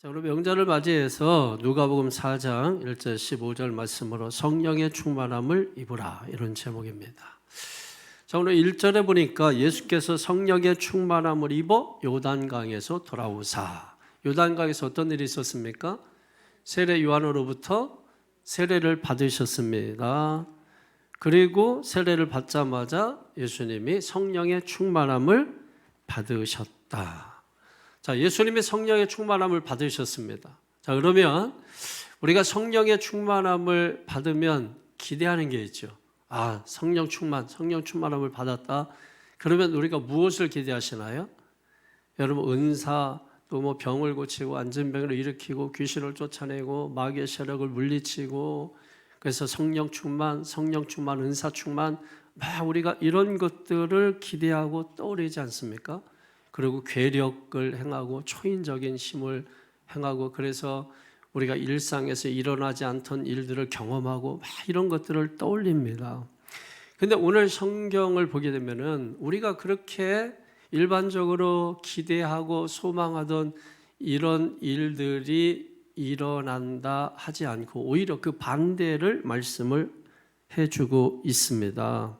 자, 오늘 명절을 맞이해서 누가복음 4장 1절 15절 말씀으로 성령의 충만함을 입으라, 이런 제목입니다. 자, 오늘 1절에 보니까 예수께서 성령의 충만함을 입어 요단강에서 돌아오사. 요단강에서 어떤 일이 있었습니까? 세례 요한으로부터 세례를 받으셨습니다. 그리고 세례를 받자마자 예수님이 성령의 충만함을 받으셨다. 자, 예수님이 성령의 충만함을 받으셨습니다. 자, 그러면 우리가 성령의 충만함을 받으면 기대하는 게 있죠. 아, 성령 충만함을 받았다. 그러면 우리가 무엇을 기대하시나요? 여러분, 은사, 또 뭐 병을 고치고 안진병을 일으키고 귀신을 쫓아내고 마귀의 세력을 물리치고, 그래서 성령 충만, 은사 충만, 막 우리가 이런 것들을 기대하고 떠오르지 않습니까? 그리고 괴력을 행하고 초인적인 힘을 행하고, 그래서 우리가 일상에서 일어나지 않던 일들을 경험하고 막 이런 것들을 떠올립니다. 근데 오늘 성경을 보게 되면은 우리가 그렇게 일반적으로 기대하고 소망하던 이런 일들이 일어난다 하지 않고 오히려 그 반대를 말씀을 해주고 있습니다.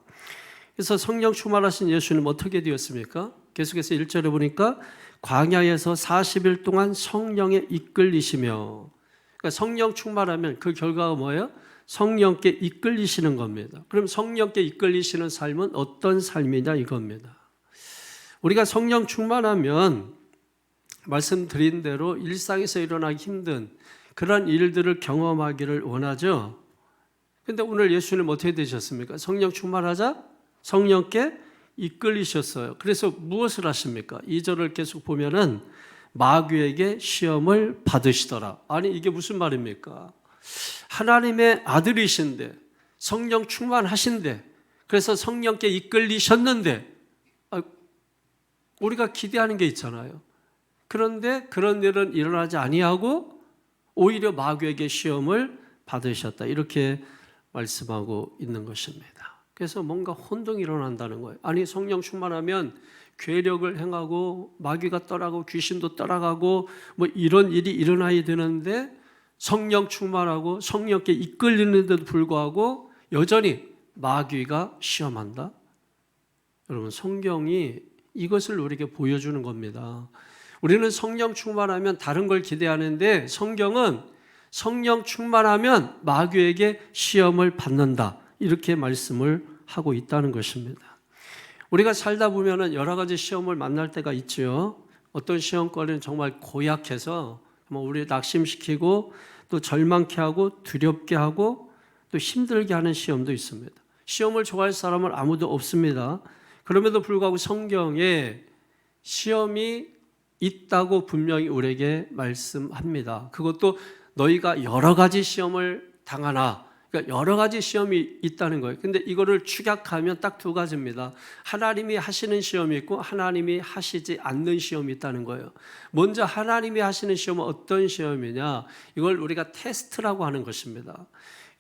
그래서 성령 충만하신 예수님 어떻게 되었습니까? 계속해서 1절에 보니까 광야에서 40일 동안 성령에 이끌리시며, 그러니까 성령 충만하면 그 결과가 뭐예요? 성령께 이끌리시는 겁니다. 그럼 성령께 이끌리시는 삶은 어떤 삶이냐 이겁니다. 우리가 성령 충만하면 말씀드린 대로 일상에서 일어나기 힘든 그런 일들을 경험하기를 원하죠. 근데 오늘 예수님 어떻게 되셨습니까? 성령 충만하자 성령께 이끌리셨어요. 그래서 무엇을 하십니까? 2절을 계속 보면은 마귀에게 시험을 받으시더라. 아니, 이게 무슨 말입니까? 하나님의 아들이신데, 성령 충만하신데, 그래서 성령께 이끌리셨는데, 우리가 기대하는 게 있잖아요. 그런데 그런 일은 일어나지 아니하고 오히려 마귀에게 시험을 받으셨다, 이렇게 말씀하고 있는 것입니다. 그래서 뭔가 혼동이 일어난다는 거예요. 아니, 성령 충만하면 괴력을 행하고 마귀가 떠나고 귀신도 떠나가고 뭐 이런 일이 일어나야 되는데, 성령 충만하고 성령께 이끌리는데도 불구하고 여전히 마귀가 시험한다? 여러분, 성경이 이것을 우리에게 보여주는 겁니다. 우리는 성령 충만하면 다른 걸 기대하는데, 성경은 성령 충만하면 마귀에게 시험을 받는다, 이렇게 말씀을 하고 있다는 것입니다. 우리가 살다 보면 여러 가지 시험을 만날 때가 있죠. 어떤 시험거리는 정말 고약해서 우리 낙심시키고 또 절망케 하고 두렵게 하고 또 힘들게 하는 시험도 있습니다. 시험을 좋아할 사람은 아무도 없습니다. 그럼에도 불구하고 성경에 시험이 있다고 분명히 우리에게 말씀합니다. 그것도 너희가 여러 가지 시험을 당하나, 그러니까 여러 가지 시험이 있다는 거예요. 근데 이거를 축약하면 딱 두 가지입니다. 하나님이 하시는 시험이 있고 하나님이 하시지 않는 시험이 있다는 거예요. 먼저 하나님이 하시는 시험은 어떤 시험이냐? 이걸 우리가 테스트라고 하는 것입니다.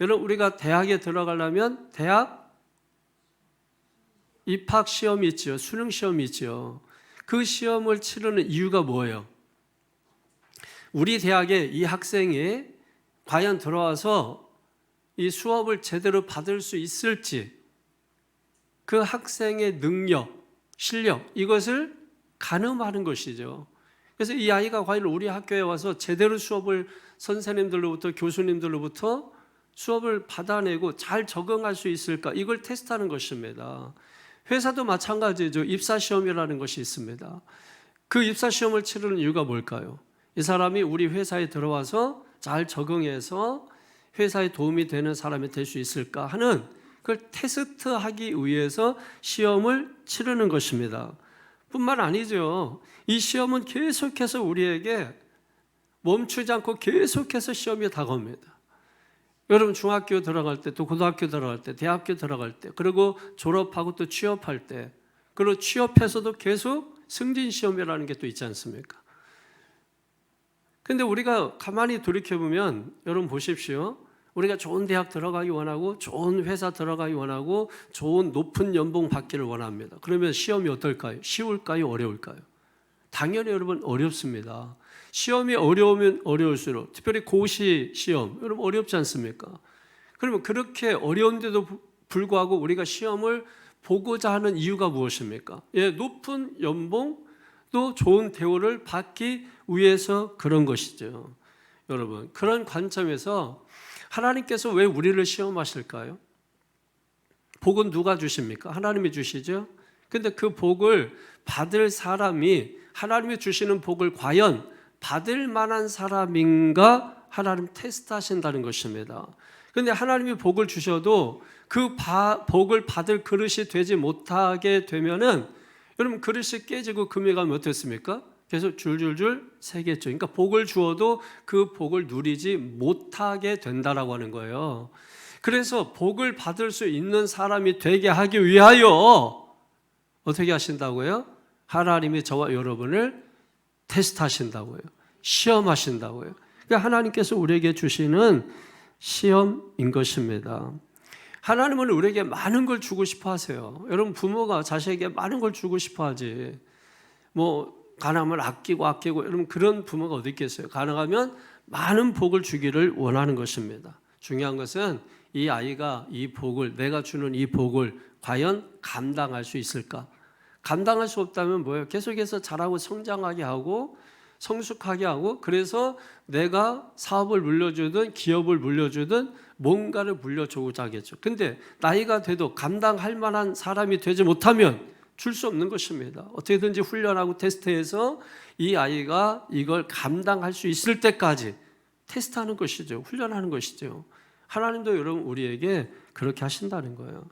여러분, 우리가 대학에 들어가려면 대학 입학 시험이 있죠. 수능 시험이 있죠. 그 시험을 치르는 이유가 뭐예요? 우리 대학에 이 학생이 과연 들어와서 이 수업을 제대로 받을 수 있을지, 그 학생의 능력, 실력, 이것을 가늠하는 것이죠. 그래서 이 아이가 과연 우리 학교에 와서 제대로 수업을 선생님들로부터, 교수님들로부터 수업을 받아내고 잘 적응할 수 있을까, 이걸 테스트하는 것입니다. 회사도 마찬가지죠. 입사시험이라는 것이 있습니다. 그 입사시험을 치르는 이유가 뭘까요? 이 사람이 우리 회사에 들어와서 잘 적응해서 회사에 도움이 되는 사람이 될 수 있을까 하는 그걸 테스트하기 위해서 시험을 치르는 것입니다. 뿐만 아니죠. 이 시험은 계속해서 우리에게 멈추지 않고 계속해서 시험이 다가옵니다. 여러분, 중학교 들어갈 때, 또 고등학교 들어갈 때, 대학교 들어갈 때, 그리고 졸업하고 또 취업할 때, 그리고 취업해서도 계속 승진시험이라는 게 또 있지 않습니까? 근데 우리가 가만히 돌이켜보면, 여러분 보십시오. 우리가 좋은 대학 들어가기 원하고 좋은 회사 들어가기 원하고 좋은 높은 연봉 받기를 원합니다. 그러면 시험이 어떨까요? 쉬울까요? 어려울까요? 당연히 여러분 어렵습니다. 시험이 어려우면 어려울수록, 특별히 고시 시험, 여러분 어렵지 않습니까? 그러면 그렇게 어려운데도 불구하고 우리가 시험을 보고자 하는 이유가 무엇입니까? 예, 높은 연봉, 또 좋은 대우를 받기 위해서 그런 것이죠. 여러분, 그런 관점에서 하나님께서 왜 우리를 시험하실까요? 복은 누가 주십니까? 하나님이 주시죠. 근데 그 복을 받을 사람이, 하나님이 주시는 복을 과연 받을 만한 사람인가 하나님 테스트하신다는 것입니다. 근데 하나님이 복을 주셔도 그 복을 받을 그릇이 되지 못하게 되면은 여러분 그릇이 깨지고 금이 가면 어떻습니까? 계속 줄줄줄 새겠죠. 그러니까 복을 주어도 그 복을 누리지 못하게 된다라고 하는 거예요. 그래서 복을 받을 수 있는 사람이 되게 하기 위하여 어떻게 하신다고요? 하나님이 저와 여러분을 테스트하신다고요. 시험하신다고요. 그러니까 하나님께서 우리에게 주시는 시험인 것입니다. 하나님은 우리에게 많은 걸 주고 싶어 하세요. 여러분 부모가 자식에게 많은 걸 주고 싶어 하지. 가능하면 아끼고 여러분 그런 부모가 어디 있겠어요. 가능하면 많은 복을 주기를 원하는 것입니다. 중요한 것은 이 아이가 이 복을, 내가 주는 이 복을 과연 감당할 수 있을까? 감당할 수 없다면 뭐예요? 계속해서 자라고 성장하게 하고 성숙하게 하고, 그래서 내가 사업을 물려주든 기업을 물려주든 뭔가를 물려주고자 하겠죠. 근데 나이가 돼도 감당할 만한 사람이 되지 못하면 줄 수 없는 것입니다. 어떻게든지 훈련하고 테스트해서 이 아이가 이걸 감당할 수 있을 때까지 테스트하는 것이죠. 훈련하는 것이죠. 하나님도 여러분 우리에게 그렇게 하신다는 거예요.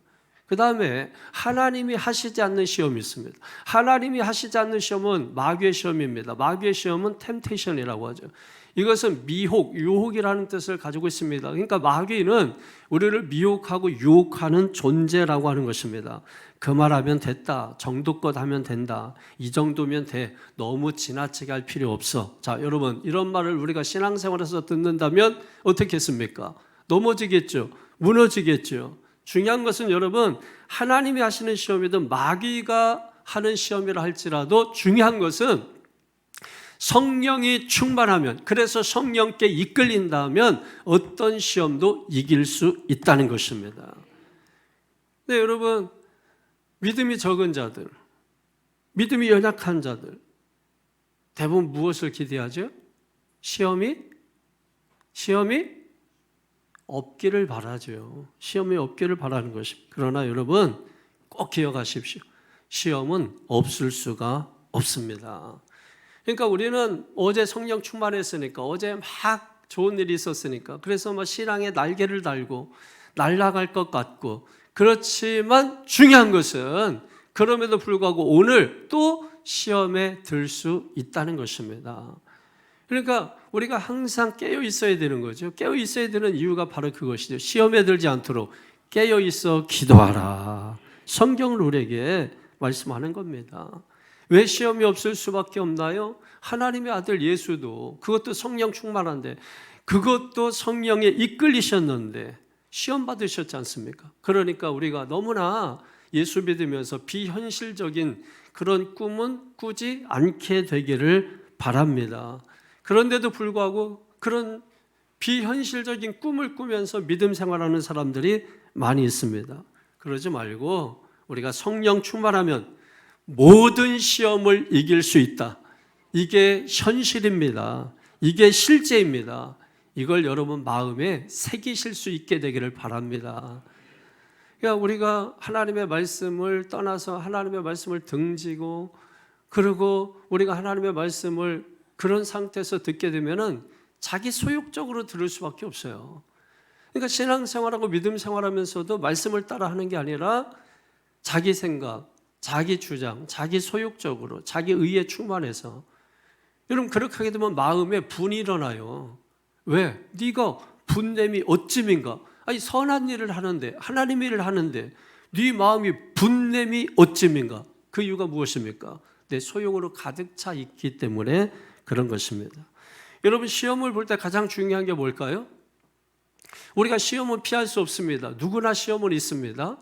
그 다음에 하나님이 하시지 않는 시험이 있습니다. 하나님이 하시지 않는 시험은 마귀의 시험입니다. 마귀의 시험은 템테이션이라고 하죠. 이것은 미혹, 유혹이라는 뜻을 가지고 있습니다. 그러니까 마귀는 우리를 미혹하고 유혹하는 존재라고 하는 것입니다. 그 말하면 됐다, 정도껏 하면 된다, 이 정도면 돼, 너무 지나치게 할 필요 없어. 자, 여러분 이런 말을 우리가 신앙생활에서 듣는다면 어떻게 했습니까? 넘어지겠죠, 무너지겠죠. 중요한 것은 여러분 하나님이 하시는 시험이든 마귀가 하는 시험이라 할지라도 중요한 것은 성령이 충만하면, 그래서 성령께 이끌린다면 어떤 시험도 이길 수 있다는 것입니다. 네, 여러분 믿음이 적은 자들, 믿음이 연약한 자들 대부분 무엇을 기대하죠? 시험이 없기를 바라죠. 시험이 없기를 바라는 것입니다. 그러나 여러분 꼭 기억하십시오. 시험은 없을 수가 없습니다. 그러니까 우리는 어제 성령 충만했으니까, 어제 막 좋은 일이 있었으니까, 그래서 신앙에 날개를 달고 날아갈 것 같고, 그렇지만 중요한 것은 그럼에도 불구하고 오늘 또 시험에 들 수 있다는 것입니다. 그러니까 우리가 항상 깨어 있어야 되는 거죠. 깨어 있어야 되는 이유가 바로 그것이죠. 시험에 들지 않도록 깨어 있어 기도하라. 성경을 우리에게 말씀하는 겁니다. 왜 시험이 없을 수밖에 없나요? 하나님의 아들 예수도, 그것도 성령 충만한데, 그것도 성령에 이끌리셨는데 시험 받으셨지 않습니까? 그러니까 우리가 너무나 예수 믿으면서 비현실적인 그런 꿈은 꾸지 않게 되기를 바랍니다. 그런데도 불구하고 그런 비현실적인 꿈을 꾸면서 믿음 생활하는 사람들이 많이 있습니다. 그러지 말고 우리가 성령 충만하면 모든 시험을 이길 수 있다. 이게 현실입니다. 이게 실제입니다. 이걸 여러분 마음에 새기실 수 있게 되기를 바랍니다. 그러니까 우리가 하나님의 말씀을 떠나서 하나님의 말씀을 등지고, 그리고 우리가 하나님의 말씀을 그런 상태에서 듣게 되면은 자기 소욕적으로 들을 수밖에 없어요. 그러니까 신앙생활하고 믿음 생활하면서도 말씀을 따라하는 게 아니라 자기 생각, 자기 주장, 자기 소욕적으로, 자기 의에 충만해서. 여러분 그렇게 하게 되면 마음에 분이 일어나요. 왜? 네가 분냄이 어찌민가? 아니 선한 일을 하는데, 하나님의 일을 하는데 네 마음이 분냄이 어찌민가? 그 이유가 무엇입니까? 내 소욕으로 가득 차 있기 때문에 그런 것입니다. 여러분 시험을 볼 때 가장 중요한 게 뭘까요? 우리가 시험은 피할 수 없습니다. 누구나 시험은 있습니다.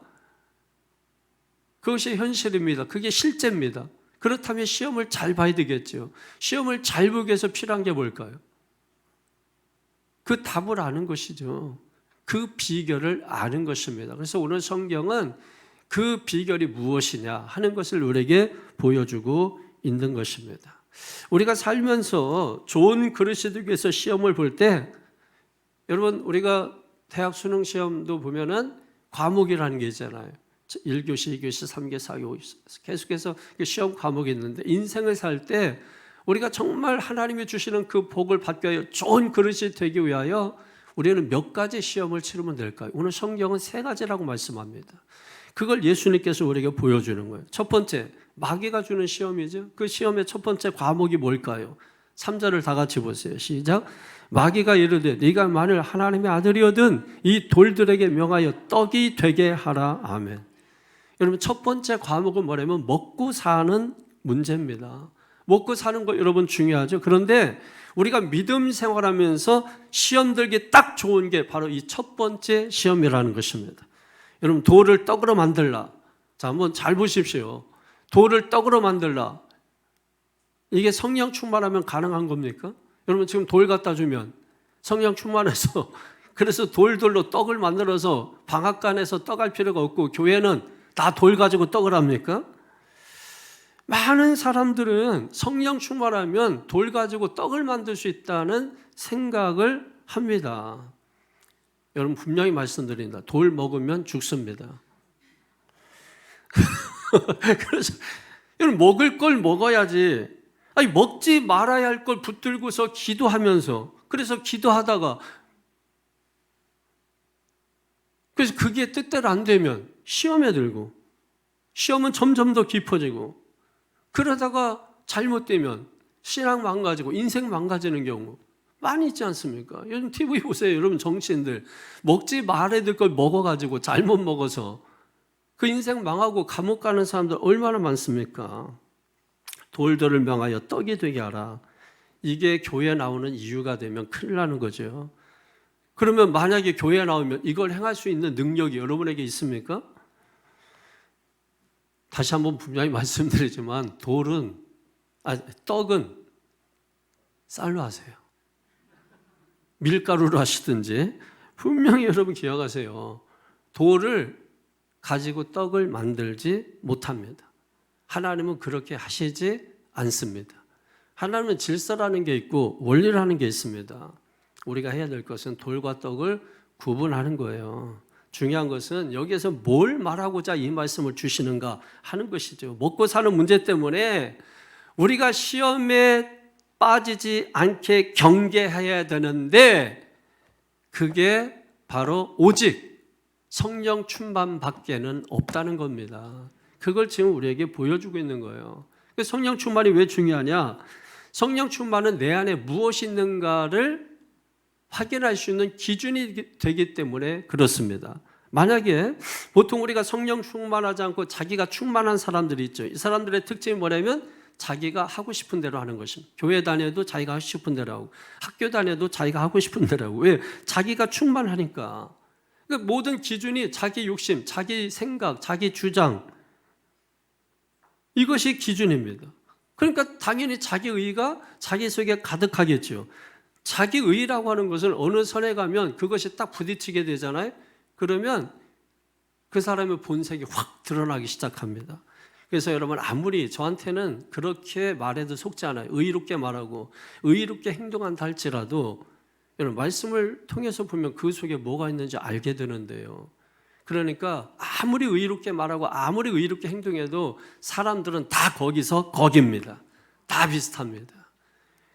그것이 현실입니다. 그게 실제입니다. 그렇다면 시험을 잘 봐야 되겠죠. 시험을 잘 보기 위해서 필요한 게 뭘까요? 그 답을 아는 것이죠. 그 비결을 아는 것입니다. 그래서 오늘 성경은 그 비결이 무엇이냐 하는 것을 우리에게 보여주고 있는 것입니다. 우리가 살면서 좋은 그릇이 되기 위해서 시험을 볼 때, 여러분 우리가 대학 수능 시험도 보면은 과목이라는 게 있잖아요. 1교시, 2교시, 3교시, 4교시 계속해서 시험 과목이 있는데, 인생을 살 때 우리가 정말 하나님이 주시는 그 복을 받기 위하여 좋은 그릇이 되기 위하여 우리는 몇 가지 시험을 치르면 될까요? 오늘 성경은 3가지라고 말씀합니다. 그걸 예수님께서 우리에게 보여주는 거예요. 첫 번째, 마귀가 주는 시험이죠. 그 시험의 첫 번째 과목이 뭘까요? 3절을 다 같이 보세요. 시작. 마귀가 이르되 네가 만일 하나님의 아들이거든 이 돌들에게 명하여 떡이 되게 하라. 아멘. 여러분 첫 번째 과목은 뭐냐면 먹고 사는 문제입니다. 먹고 사는 거 여러분 중요하죠. 그런데 우리가 믿음 생활하면서 시험 들기 딱 좋은 게 바로 이 첫 번째 시험이라는 것입니다. 여러분 돌을 떡으로 만들라. 자, 한번 잘 보십시오. 돌을 떡으로 만들라. 이게 성령 충만하면 가능한 겁니까? 여러분 지금 돌 갖다 주면 성령 충만해서 그래서 돌들로 떡을 만들어서 방앗간에서 떡할 필요가 없고 교회는 다 돌 가지고 떡을 합니까? 많은 사람들은 성령 충만하면 돌 가지고 떡을 만들 수 있다는 생각을 합니다. 여러분 분명히 말씀드립니다. 돌 먹으면 죽습니다. 그래서 여러분 먹을 걸 먹어야지. 아니 먹지 말아야 할 걸 붙들고서 기도하면서, 그래서 기도하다가 그래서 그게 뜻대로 안 되면 시험에 들고, 시험은 점점 더 깊어지고, 그러다가 잘못되면 신앙 망가지고 인생 망가지는 경우 많이 있지 않습니까? 요즘 TV 보세요. 여러분 정치인들 먹지 말아야 될 걸 먹어가지고 잘못 먹어서 그 인생 망하고 감옥 가는 사람들 얼마나 많습니까? 돌들을 명하여 떡이 되게 하라. 이게 교회 나오는 이유가 되면 큰일 나는 거죠. 그러면 만약에 교회 나오면 이걸 행할 수 있는 능력이 여러분에게 있습니까? 다시 한번 분명히 말씀드리지만 떡은 쌀로 하세요. 밀가루로 하시든지 분명히 여러분 기억하세요. 돌을 가지고 떡을 만들지 못합니다. 하나님은 그렇게 하시지 않습니다. 하나님은 질서라는 게 있고 원리라는 게 있습니다. 우리가 해야 될 것은 돌과 떡을 구분하는 거예요. 중요한 것은 여기에서 뭘 말하고자 이 말씀을 주시는가 하는 것이죠. 먹고 사는 문제 때문에 우리가 시험에 빠지지 않게 경계해야 되는데, 그게 바로 오직 성령 충만밖에는 없다는 겁니다. 그걸 지금 우리에게 보여주고 있는 거예요. 성령 충만이 왜 중요하냐? 성령 충만은 내 안에 무엇이 있는가를 확인할 수 있는 기준이 되기 때문에 그렇습니다. 만약에 보통 우리가 성령 충만하지 않고 자기가 충만한 사람들이 있죠. 이 사람들의 특징이 뭐냐면 자기가 하고 싶은 대로 하는 것입니다. 교회 다녀도 자기가 하고 싶은 대로 하고, 학교 다녀도 자기가 하고 싶은 대로 하고. 왜? 자기가 충만하니까. 그러니까 모든 기준이 자기 욕심, 자기 생각, 자기 주장, 이것이 기준입니다. 그러니까 당연히 자기 의가 자기 속에 가득하겠죠. 자기 의라고 하는 것은 어느 선에 가면 그것이 딱 부딪히게 되잖아요. 그러면 그 사람의 본색이 확 드러나기 시작합니다. 그래서 여러분 아무리 저한테는 그렇게 말해도 속지 않아요. 의롭게 말하고 의롭게 행동한다 할지라도 여러분 말씀을 통해서 보면 그 속에 뭐가 있는지 알게 되는데요. 그러니까 아무리 의롭게 말하고 아무리 의롭게 행동해도 사람들은 다 거기서 거기입니다. 다 비슷합니다.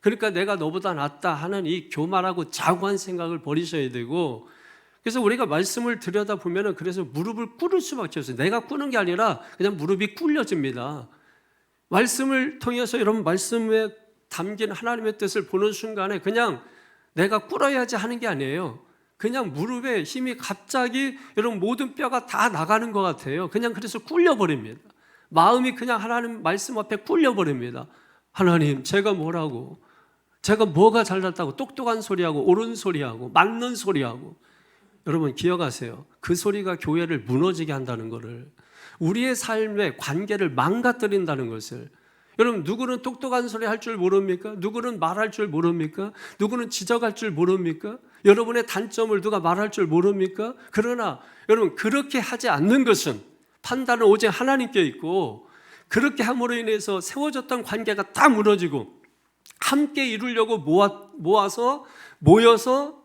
그러니까 내가 너보다 낫다 하는 이 교만하고 자고한 생각을 버리셔야 되고, 그래서 우리가 말씀을 들여다보면 그래서 무릎을 꿇을 수밖에 없어요. 내가 꿇는 게 아니라 그냥 무릎이 꿇려집니다. 말씀을 통해서 여러분 말씀에 담긴 하나님의 뜻을 보는 순간에 그냥 내가 꿇어야지 하는 게 아니에요. 그냥 무릎에 힘이 갑자기 여러분 모든 뼈가 다 나가는 것 같아요. 그냥 그래서 꿇려버립니다. 마음이 그냥 하나님 말씀 앞에 꿇려버립니다. 하나님 제가 뭐라고, 제가 뭐가 잘났다고 똑똑한 소리하고 옳은 소리하고 맞는 소리하고. 여러분 기억하세요. 그 소리가 교회를 무너지게 한다는 것을, 우리의 삶의 관계를 망가뜨린다는 것을. 여러분, 누구는 똑똑한 소리 할 줄 모릅니까? 누구는 말할 줄 모릅니까? 누구는 지적할 줄 모릅니까? 여러분의 단점을 누가 말할 줄 모릅니까? 그러나 여러분, 그렇게 하지 않는 것은 판단은 오직 하나님께 있고, 그렇게 함으로 인해서 세워졌던 관계가 다 무너지고 함께 이루려고 모여서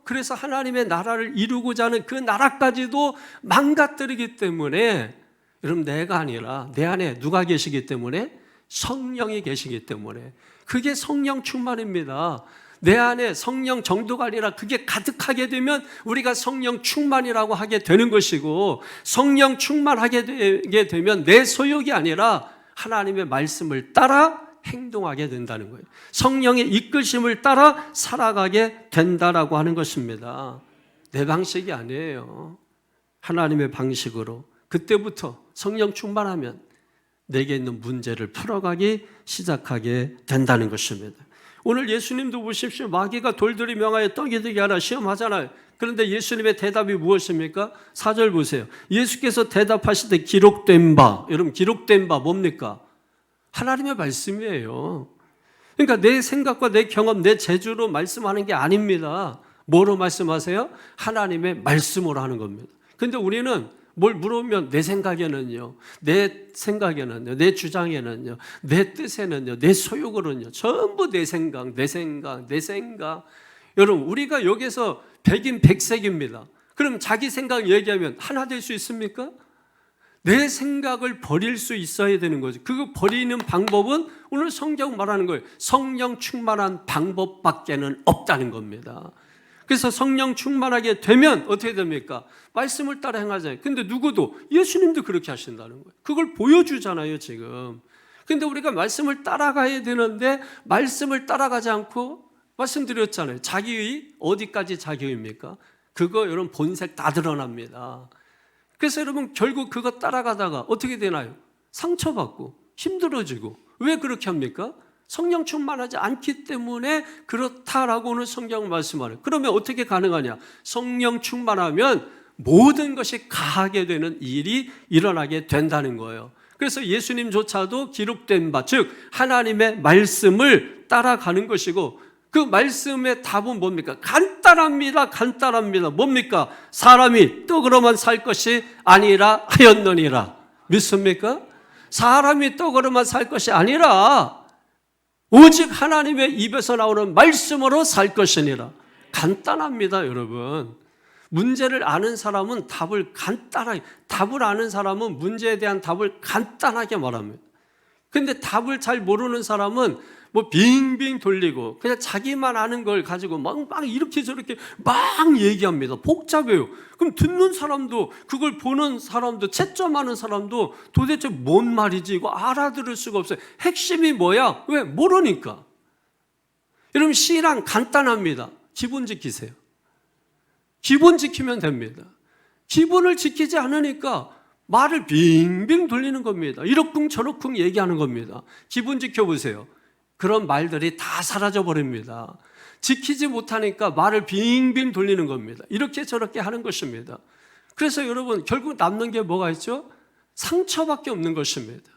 그래서 하나님의 나라를 이루고자 하는 그 나라까지도 망가뜨리기 때문에, 여러분, 내가 아니라 내 안에 누가 계시기 때문에? 성령이 계시기 때문에. 그게 성령 충만입니다. 내 안에 성령 정도가 아니라 그게 가득하게 되면 우리가 성령 충만이라고 하게 되는 것이고, 성령 충만하게 되게 되면 내 소욕이 아니라 하나님의 말씀을 따라 행동하게 된다는 거예요. 성령의 이끄심을 따라 살아가게 된다라고 하는 것입니다. 내 방식이 아니에요. 하나님의 방식으로. 그때부터 성령 충만하면 내게 있는 문제를 풀어가기 시작하게 된다는 것입니다. 오늘 예수님도 보십시오. 마귀가 돌들이 명하여 떡이 되게 하라 시험하잖아요. 그런데 예수님의 대답이 무엇입니까? 4절 보세요. 예수께서 대답하실 때 기록된 바, 여러분, 기록된 바 뭡니까? 하나님의 말씀이에요. 그러니까 내 생각과 내 경험, 내 재주로 말씀하는 게 아닙니다. 뭐로 말씀하세요? 하나님의 말씀으로 하는 겁니다. 그런데 우리는 뭘 물으면 내 생각에는요, 내 주장에는요, 내 뜻에는요, 내 소욕으로는요, 전부 내 생각. 여러분, 우리가 여기서 백인 백색입니다. 그럼 자기 생각 얘기하면 하나 될 수 있습니까? 내 생각을 버릴 수 있어야 되는 거죠. 그거 버리는 방법은 오늘 성경 말하는 거예요. 성령 충만한 방법밖에는 없다는 겁니다. 그래서 성령 충만하게 되면 어떻게 됩니까? 말씀을 따라 행하잖아요. 근데 누구도, 예수님도 그렇게 하신다는 거예요. 그걸 보여주잖아요, 지금. 근데 우리가 말씀을 따라가야 되는데 말씀을 따라가지 않고, 말씀드렸잖아요. 자기의 어디까지 자기의입니까? 그거 여러분 본색 다 드러납니다. 그래서 여러분 결국 그거 따라가다가 어떻게 되나요? 상처받고 힘들어지고. 왜 그렇게 합니까? 성령 충만하지 않기 때문에 그렇다라고 오늘 성경 말씀하래요. 그러면 어떻게 가능하냐? 성령 충만하면 모든 것이 가하게 되는 일이 일어나게 된다는 거예요. 그래서 예수님조차도 기록된 바, 즉 하나님의 말씀을 따라가는 것이고, 그 말씀의 답은 뭡니까? 간단합니다. 뭡니까? 사람이 떡으로만 살 것이 아니라 하였느니라. 믿습니까? 사람이 떡으로만 살 것이 아니라 오직 하나님의 입에서 나오는 말씀으로 살 것이니라. 간단합니다, 여러분. 문제를 아는 사람은 답을 아는 사람은 문제에 대한 답을 간단하게 말합니다. 근데 답을 잘 모르는 사람은 빙빙 돌리고 그냥 자기만 아는 걸 가지고 막 이렇게 저렇게 막 얘기합니다. 복잡해요. 그럼 듣는 사람도, 그걸 보는 사람도, 채점하는 사람도 도대체 뭔 말이지 이거 알아들을 수가 없어요. 핵심이 뭐야? 왜? 모르니까. 여러분, 신앙 간단합니다. 기본 지키세요. 기본 지키면 됩니다. 기본을 지키지 않으니까 말을 빙빙 돌리는 겁니다. 이러쿵 저러쿵 얘기하는 겁니다. 기본 지켜보세요. 그런 말들이 다 사라져 버립니다. 지키지 못하니까 말을 빙빙 돌리는 겁니다. 이렇게 저렇게 하는 것입니다. 그래서 여러분 결국 남는 게 뭐가 있죠? 상처밖에 없는 것입니다.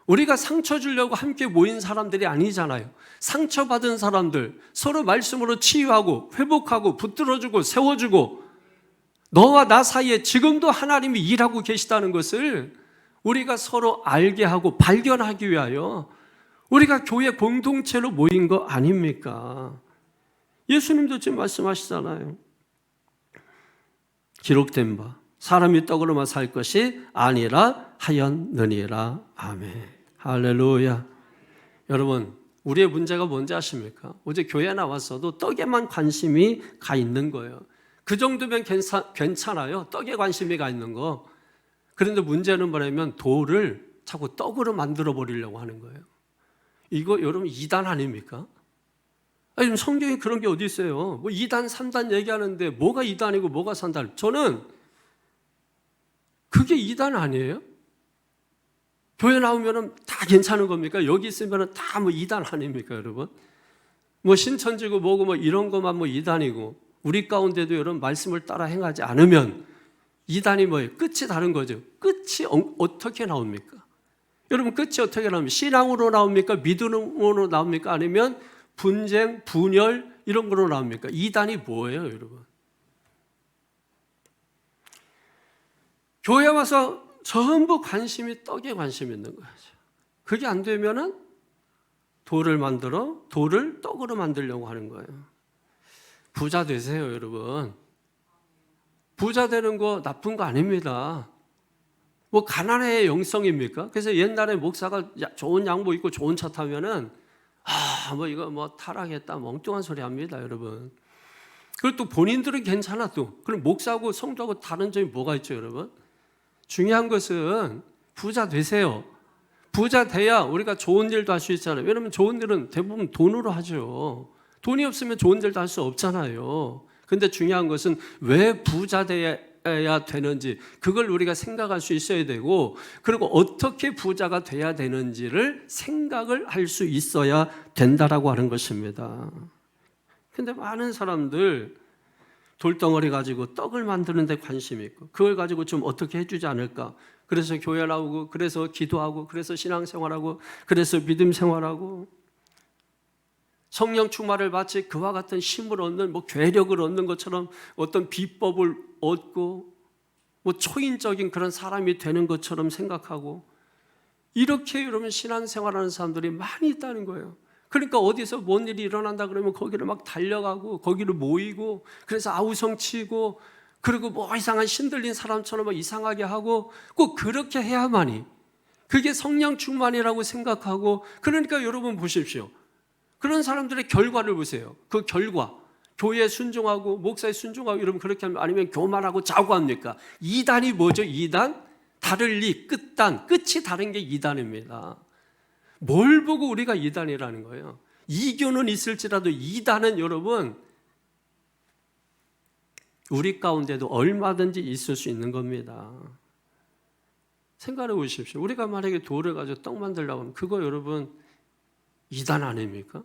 우리가 상처 주려고 함께 모인 사람들이 아니잖아요. 상처받은 사람들 서로 말씀으로 치유하고 회복하고 붙들어주고 세워주고, 너와 나 사이에 지금도 하나님이 일하고 계시다는 것을 우리가 서로 알게 하고 발견하기 위하여 우리가 교회 공동체로 모인 거 아닙니까? 예수님도 지금 말씀하시잖아요. 기록된 바, 사람이 떡으로만 살 것이 아니라 하였느니라. 아멘. 할렐루야. 여러분, 우리의 문제가 뭔지 아십니까? 어제 교회 나왔어도 떡에만 관심이 가 있는 거예요. 그 정도면 괜찮아요. 떡에 관심이 가 있는 거. 그런데 문제는 뭐냐면 돌을 자꾸 떡으로 만들어 버리려고 하는 거예요. 이거 여러분 이단 아닙니까? 아니, 성경에 그런 게 어디 있어요? 2단, 3단 얘기하는데 뭐가 2단이고 뭐가 3단? 저는 그게 2단 아니에요? 교회 나오면 다 괜찮은 겁니까? 여기 있으면 다 2단 아닙니까, 여러분? 신천지고 뭐고 이런 것만 2단이고, 우리 가운데도 여러분 말씀을 따라 행하지 않으면 2단이 뭐예요? 끝이 다른 거죠. 끝이 어떻게 나옵니까? 여러분 끝이 어떻게 나옵니까? 신앙으로 나옵니까? 믿음으로 나옵니까? 아니면 분쟁, 분열 이런 거로 나옵니까? 이단이 뭐예요, 여러분? 교회 와서 전부 관심이 떡에 관심이 있는 거죠. 그게 안 되면은 돌을 만들어 돌을 떡으로 만들려고 하는 거예요. 부자 되세요, 여러분. 부자 되는 거 나쁜 거 아닙니다. 뭐 가난해야 영성입니까? 그래서 옛날에 목사가 좋은 양복 입고 좋은 차 타면은 뭐 이거 뭐 타락했다 멍뚱한 소리 합니다, 여러분. 그리고 또 본인들은 괜찮아 또. 그럼 목사하고 성도하고 다른 점이 뭐가 있죠, 여러분? 중요한 것은 부자 되세요. 부자 돼야 우리가 좋은 일도 할 수 있잖아요. 왜냐하면 좋은 일은 대부분 돈으로 하죠. 돈이 없으면 좋은 일도 할 수 없잖아요. 근데 중요한 것은 왜 부자 돼야 되는지 그걸 우리가 생각할 수 있어야 되고, 그리고 어떻게 부자가 돼야 되는지를 생각을 할 수 있어야 된다라고 하는 것입니다. 근데 많은 사람들 돌덩어리 가지고 떡을 만드는 데 관심이 있고 그걸 가지고 좀 어떻게 해주지 않을까, 그래서 교회 나오고 그래서 기도하고 그래서 신앙생활하고 그래서 믿음 생활하고 성령 충만을 마치 그와 같은 힘을 얻는 뭐 괴력을 얻는 것처럼 어떤 비법을 얻고 뭐 초인적인 그런 사람이 되는 것처럼 생각하고, 이렇게 여러분 신앙생활하는 사람들이 많이 있다는 거예요. 그러니까 어디서 뭔 일이 일어난다 그러면 거기를 막 달려가고 거기를 모이고 그래서 아우성치고 그리고 뭐 이상한 신들린 사람처럼 막 이상하게 하고 꼭 그렇게 해야만이 그게 성령 충만이라고 생각하고, 그러니까 여러분 보십시오. 그런 사람들의 결과를 보세요. 그 결과 교회에 순종하고 목사에 순종하고 여러분 그렇게 하면, 아니면 교만하고 자고합니까? 이단이 뭐죠? 이단? 다를 리, 끝단, 끝이 다른 게 이단입니다. 뭘 보고 우리가 이단이라는 거예요? 이교는 있을지라도 이단은 여러분 우리 가운데도 얼마든지 있을 수 있는 겁니다. 생각해 보십시오. 우리가 만약에 돌을 가지고 떡 만들려고 하면 그거 여러분 이단 아닙니까?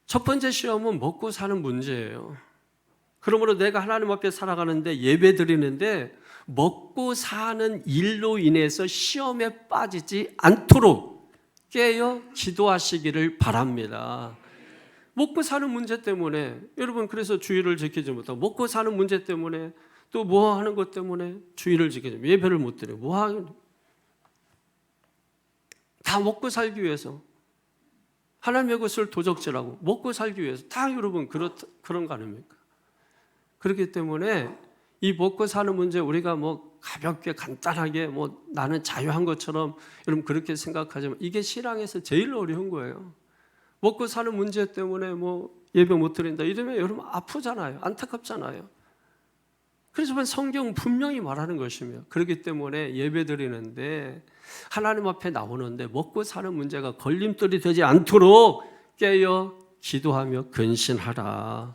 첫 번째 시험은 먹고 사는 문제예요. 그러므로 내가 하나님 앞에 살아가는데 예배 드리는데 먹고 사는 일로 인해서 시험에 빠지지 않도록 깨어 기도하시기를 바랍니다. 먹고 사는 문제 때문에 여러분 그래서 주의를 지키지 못하고, 먹고 사는 문제 때문에 또 뭐 하는 것 때문에 주의를 지키지 못하고 예배를 못 드려요. 뭐 하는, 다 먹고 살기 위해서 하나님의 것을 도적질하고 먹고 살기 위해서 다 여러분 그런 거 아닙니까? 그렇기 때문에 이 먹고 사는 문제 우리가 뭐 가볍게 간단하게 뭐 나는 자유한 것처럼 여러분 그렇게 생각하지만 이게 신앙에서 제일 어려운 거예요. 먹고 사는 문제 때문에 뭐 예배 못 드린다 이러면 여러분 아프잖아요. 안타깝잖아요. 그래서 성경은 분명히 말하는 것이며, 그렇기 때문에 예배 드리는데 하나님 앞에 나오는데 먹고 사는 문제가 걸림돌이 되지 않도록 깨어 기도하며 근신하라.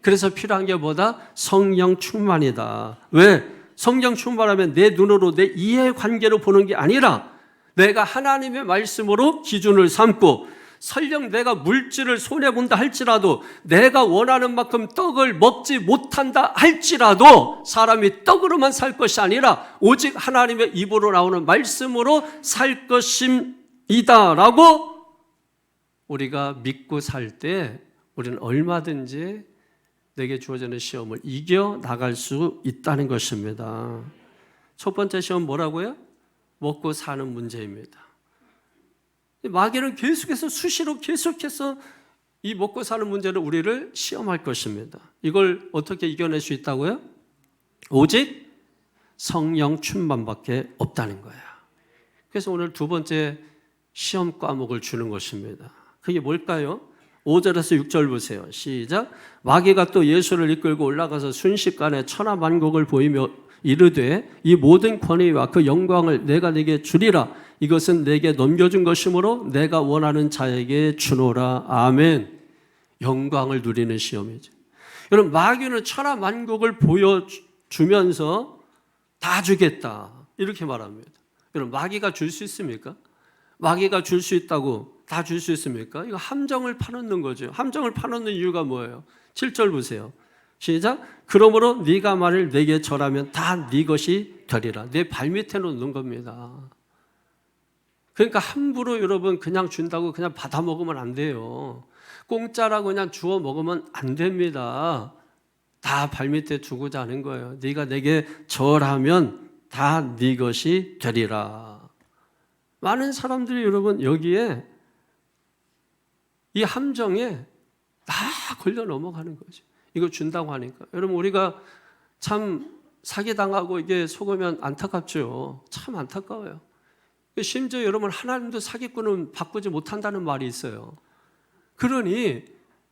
그래서 필요한 게 뭐다? 성령 충만이다. 왜? 성령 충만하면 내 눈으로 내 이해관계로 보는 게 아니라 내가 하나님의 말씀으로 기준을 삼고, 설령 내가 물질을 손해본다 할지라도 내가 원하는 만큼 떡을 먹지 못한다 할지라도 사람이 떡으로만 살 것이 아니라 오직 하나님의 입으로 나오는 말씀으로 살 것입니다 라고 우리가 믿고 살 때 우리는 얼마든지 내게 주어지는 시험을 이겨 나갈 수 있다는 것입니다. 첫 번째 시험 뭐라고요? 먹고 사는 문제입니다. 마귀는 계속해서 수시로 계속해서 이 먹고 사는 문제를 우리를 시험할 것입니다. 이걸 어떻게 이겨낼 수 있다고요? 오직 성령 충만밖에 없다는 거야. 그래서 오늘 두 번째 시험 과목을 주는 것입니다. 그게 뭘까요? 5절에서 6절 보세요. 시작. 마귀가 또 예수를 이끌고 올라가서 순식간에 천하만국을 보이며 이르되 이 모든 권위와 그 영광을 내가 네게 주리라. 이것은 내게 넘겨준 것이므로 내가 원하는 자에게 주노라. 아멘. 영광을 누리는 시험이죠. 여러분 마귀는 천하만국을 보여주면서 다 주겠다 이렇게 말합니다. 여러분 마귀가 줄 수 있습니까? 마귀가 줄 수 있다고 다 줄 수 있습니까? 이거 함정을 파놓는 거죠. 함정을 파놓는 이유가 뭐예요? 7절 보세요. 시작. 그러므로 네가 만일 내게 절하면 다 네 것이 되리라. 내 발밑에 놓는 겁니다. 그러니까 함부로 여러분 그냥 준다고 그냥 받아 먹으면 안 돼요. 공짜라고 그냥 주워 먹으면 안 됩니다. 다 발밑에 두고 자는 거예요. 네가 내게 절하면 다 네 것이 되리라. 많은 사람들이 여러분 여기에 이 함정에 다 걸려 넘어가는 거죠. 이거 준다고 하니까. 여러분 우리가 참 사기당하고 이게 속으면 안타깝죠. 참 안타까워요. 심지어 여러분 하나님도 사기꾼은 바꾸지 못한다는 말이 있어요. 그러니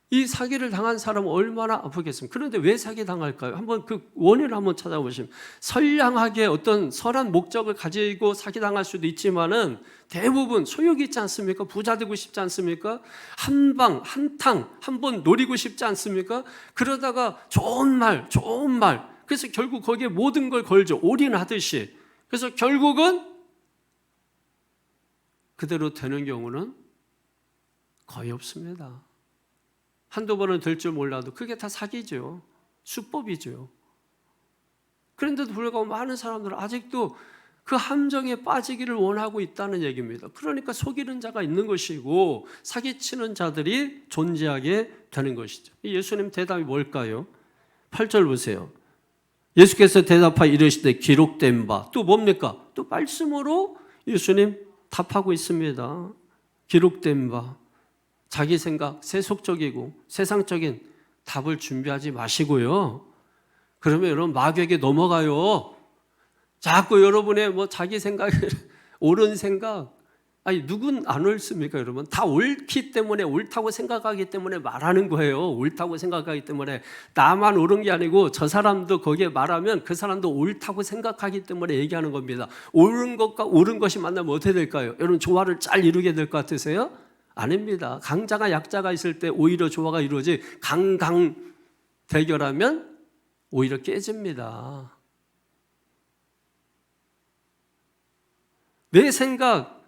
이 사기를 당한 사람은 얼마나 아프겠습니까? 그런데 왜 사기당할까요? 한번 그 원인을 한번 찾아보시면 선량하게 어떤 선한 목적을 가지고 사기당할 수도 있지만은 대부분 소욕이 있지 않습니까? 부자 되고 싶지 않습니까? 한 방, 한 번 노리고 싶지 않습니까? 그러다가 좋은 말. 그래서 결국 거기에 모든 걸 걸죠. 올인하듯이. 그래서 결국은 그대로 되는 경우는 거의 없습니다. 한두 번은 될 줄 몰라도 그게 다 사기죠. 수법이죠. 그런데도 불구하고 많은 사람들은 아직도 그 함정에 빠지기를 원하고 있다는 얘기입니다. 그러니까 속이는 자가 있는 것이고 사기치는 자들이 존재하게 되는 것이죠. 예수님 대답이 뭘까요? 8절 보세요. 예수께서 대답하여 이르시되 기록된 바. 또 뭡니까? 또 말씀으로 예수님 답하고 있습니다. 기록된 바. 자기 생각, 세속적이고 세상적인 답을 준비하지 마시고요. 그러면 여러분 마귀에게 넘어가요. 자꾸 여러분의 자기 생각, 옳은 생각, 아니 누군 안 옳습니까 여러분? 다 옳기 때문에 옳다고 생각하기 때문에 말하는 거예요. 옳다고 생각하기 때문에 나만 옳은 게 아니고 저 사람도 거기에 말하면 그 사람도 옳다고 생각하기 때문에 얘기하는 겁니다. 옳은 것과 옳은 것이 만나면 어떻게 될까요? 여러분 조화를 잘 이루게 될 것 같으세요? 아닙니다. 강자가 약자가 있을 때 오히려 조화가 이루어지 강강 대결하면 오히려 깨집니다. 내 생각,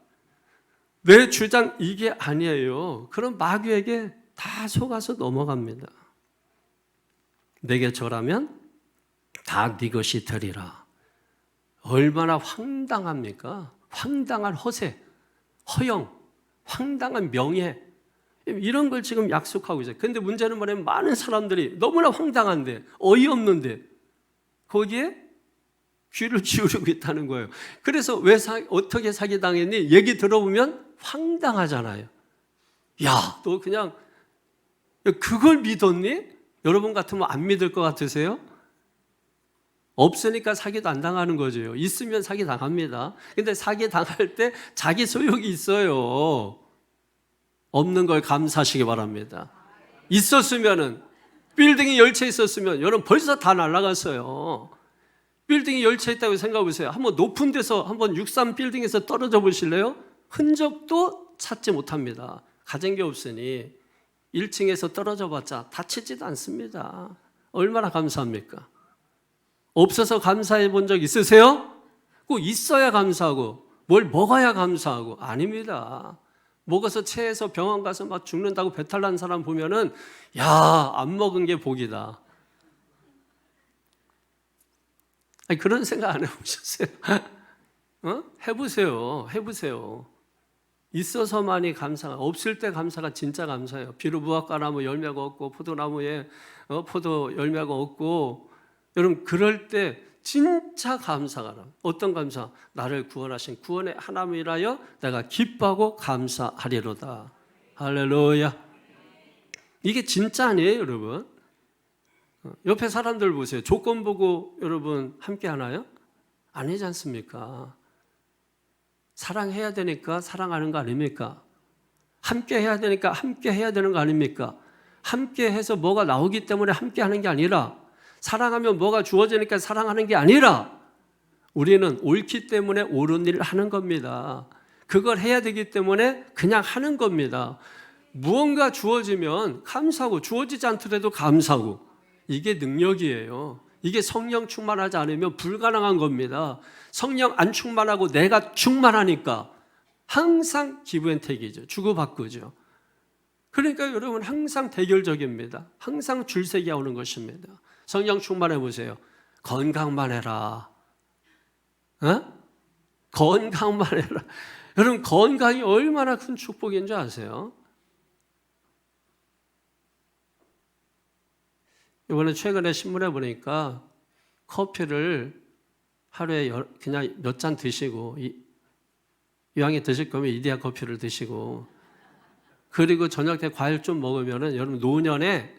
내 주장 이게 아니에요. 그럼 마귀에게 다 속아서 넘어갑니다. 내게 절하면 다 네 것이 되리라. 얼마나 황당합니까? 황당한 허세, 허영, 황당한 명예 이런 걸 지금 약속하고 있어요. 그런데 문제는 뭐냐면 많은 사람들이 너무나 황당한데 어이없는데 거기에 귀를 기울이고 있다는 거예요. 그래서 어떻게 사기당했니? 얘기 들어보면 황당하잖아요. 야, 너 그냥 그걸 믿었니? 여러분 같으면 안 믿을 것 같으세요? 없으니까 사기도 안 당하는 거죠. 있으면 사기 당합니다. 근데 사기 당할 때 자기 소욕이 있어요. 없는 걸 감사하시기 바랍니다. 있었으면은 빌딩이 열채 있었으면 여러분 벌써 다 날아갔어요. 빌딩이 열채 있다고 생각해 보세요. 한번 높은 데서 한번 63 빌딩에서 떨어져 보실래요? 흔적도 찾지 못합니다. 가진 게 없으니 1층에서 떨어져 봤자 다치지도 않습니다. 얼마나 감사합니까? 없어서 감사해 본 적 있으세요? 꼭 있어야 감사하고 뭘 먹어야 감사하고 아닙니다. 먹어서 체해서 병원 가서 막 죽는다고 배탈 난 사람 보면은 야, 안 먹은 게 복이다. 아니, 그런 생각 안 해보셨어요? 해보세요. 있어서만이 감사가, 없을 때 감사가 진짜 감사해요. 비로 무화과나무 열매가 없고 포도나무에 포도 열매가 없고 여러분 그럴 때 진짜 감사가 나. 어떤 감사? 나를 구원하신 구원의 하나님이라여 내가 기뻐하고 감사하리로다. 할렐루야. 이게 진짜 아니에요 여러분? 옆에 사람들 보세요. 조건 보고 여러분 함께 하나요? 아니지 않습니까? 사랑해야 되니까 사랑하는 거 아닙니까? 함께 해야 되니까 함께 해야 되는 거 아닙니까? 함께 해서 뭐가 나오기 때문에 함께 하는 게 아니라 사랑하면 뭐가 주어지니까 사랑하는 게 아니라 우리는 옳기 때문에 옳은 일을 하는 겁니다. 그걸 해야 되기 때문에 그냥 하는 겁니다. 무언가 주어지면 감사하고 주어지지 않더라도 감사하고 이게 능력이에요. 이게 성령 충만하지 않으면 불가능한 겁니다. 성령 안 충만하고 내가 충만하니까 항상 기브앤테이크죠. 주고받고죠. 그러니까 여러분 항상 대결적입니다. 항상 줄세기 하는 것입니다. 성령 충만해 보세요. 건강만 해라. 건강만 해라. 여러분, 건강이 얼마나 큰 축복인 줄 아세요? 이번에 최근에 신문에 보니까 커피를 하루에 그냥 몇 잔 드시고, 이왕에 드실 거면 이디야 커피를 드시고, 그리고 저녁 때 과일 좀 먹으면은 여러분 노년에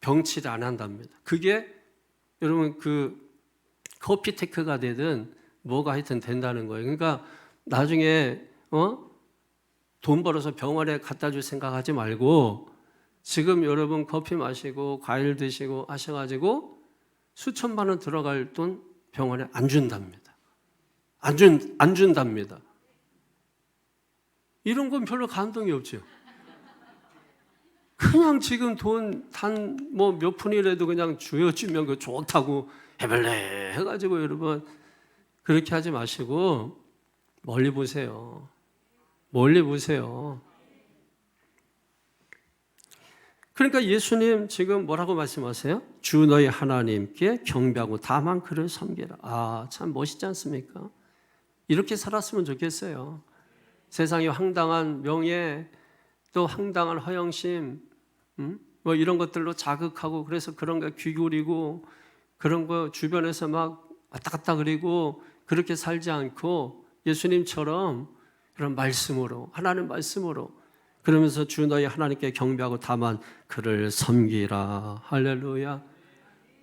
병치를 안 한답니다. 그게 여러분 그 커피 테크가 되든 뭐가 하여튼 된다는 거예요. 그러니까 나중에 돈 벌어서 병원에 갖다 줄 생각하지 말고 지금 여러분 커피 마시고 과일 드시고 하셔가지고 수천만 원 들어갈 돈 병원에 안 준답니다. 안 준답니다. 이런 건 별로 감동이 없죠. 그냥 지금 돈 단 뭐 몇 푼이라도 그냥 주면 그 좋다고 해볼래 해가지고 여러분 그렇게 하지 마시고 멀리 보세요. 멀리 보세요. 그러니까 예수님 지금 뭐라고 말씀하세요? 주 너희 하나님께 경배하고 다만 그를 섬기라. 아, 참 멋있지 않습니까? 이렇게 살았으면 좋겠어요. 세상의 황당한 명예, 또 황당한 허영심, 뭐 이런 것들로 자극하고 그래서 그런 거 귀 기울이고 그런 거 주변에서 막 왔다 갔다 그리고 그렇게 살지 않고 예수님처럼 그런 말씀으로, 하나님 말씀으로 그러면서 주 너희 하나님께 경배하고 다만 그를 섬기라. 할렐루야.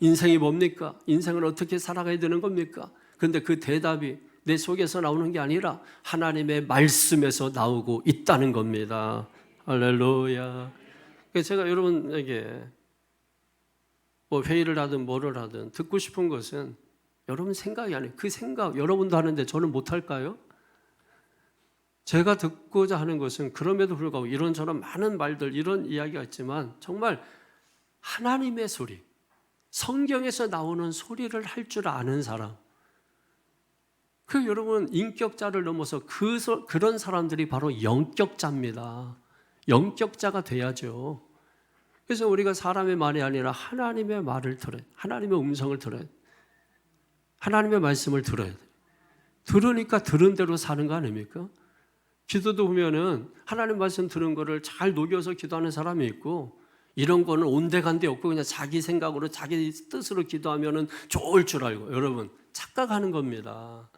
인생이 뭡니까? 인생을 어떻게 살아가야 되는 겁니까? 그런데 그 대답이 내 속에서 나오는 게 아니라 하나님의 말씀에서 나오고 있다는 겁니다. 할렐루야. 제가 여러분에게 뭐 회의를 하든 뭐를 하든 듣고 싶은 것은 여러분 생각이 아니에요. 그 생각 여러분도 하는데 저는 못할까요? 제가 듣고자 하는 것은 그럼에도 불구하고 이런저런 많은 말들 이런 이야기가 있지만 정말 하나님의 소리, 성경에서 나오는 소리를 할 줄 아는 사람, 그 여러분 인격자를 넘어서 그런 사람들이 바로 영격자입니다. 영격자가 돼야죠. 그래서 우리가 사람의 말이 아니라 하나님의 말을 들어야 돼. 하나님의 음성을 들어야 돼. 하나님의 말씀을 들어야 돼. 들으니까 들은 대로 사는 거 아닙니까? 기도도 보면은 하나님 말씀 들은 거를 잘 녹여서 기도하는 사람이 있고 이런 거는 온데간데 없고 그냥 자기 생각으로 자기 뜻으로 기도하면은 좋을 줄 알고 여러분 착각하는 겁니다.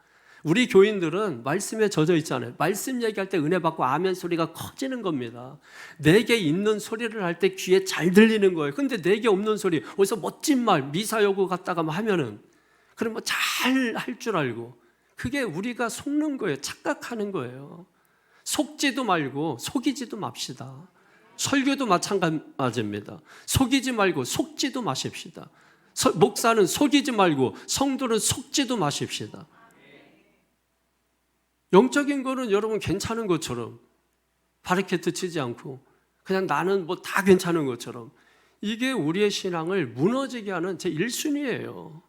우리 교인들은 말씀에 젖어 있잖아요. 말씀 얘기할 때 은혜 받고 아멘 소리가 커지는 겁니다. 내게 있는 소리를 할 때 귀에 잘 들리는 거예요. 근데 내게 없는 소리 어디서 멋진 말 미사여구 갖다가 하면은 그럼 뭐 잘 할 줄 알고 그게 우리가 속는 거예요. 착각하는 거예요. 속지도 말고 속이지도 맙시다. 설교도 마찬가지입니다. 속이지 말고 속지도 마십시다. 목사는 속이지 말고 성도는 속지도 마십시다. 영적인 거는 여러분 괜찮은 것처럼 바리케트 치지 않고 그냥 나는 뭐 다 괜찮은 것처럼 이게 우리의 신앙을 무너지게 하는 제 1순위예요.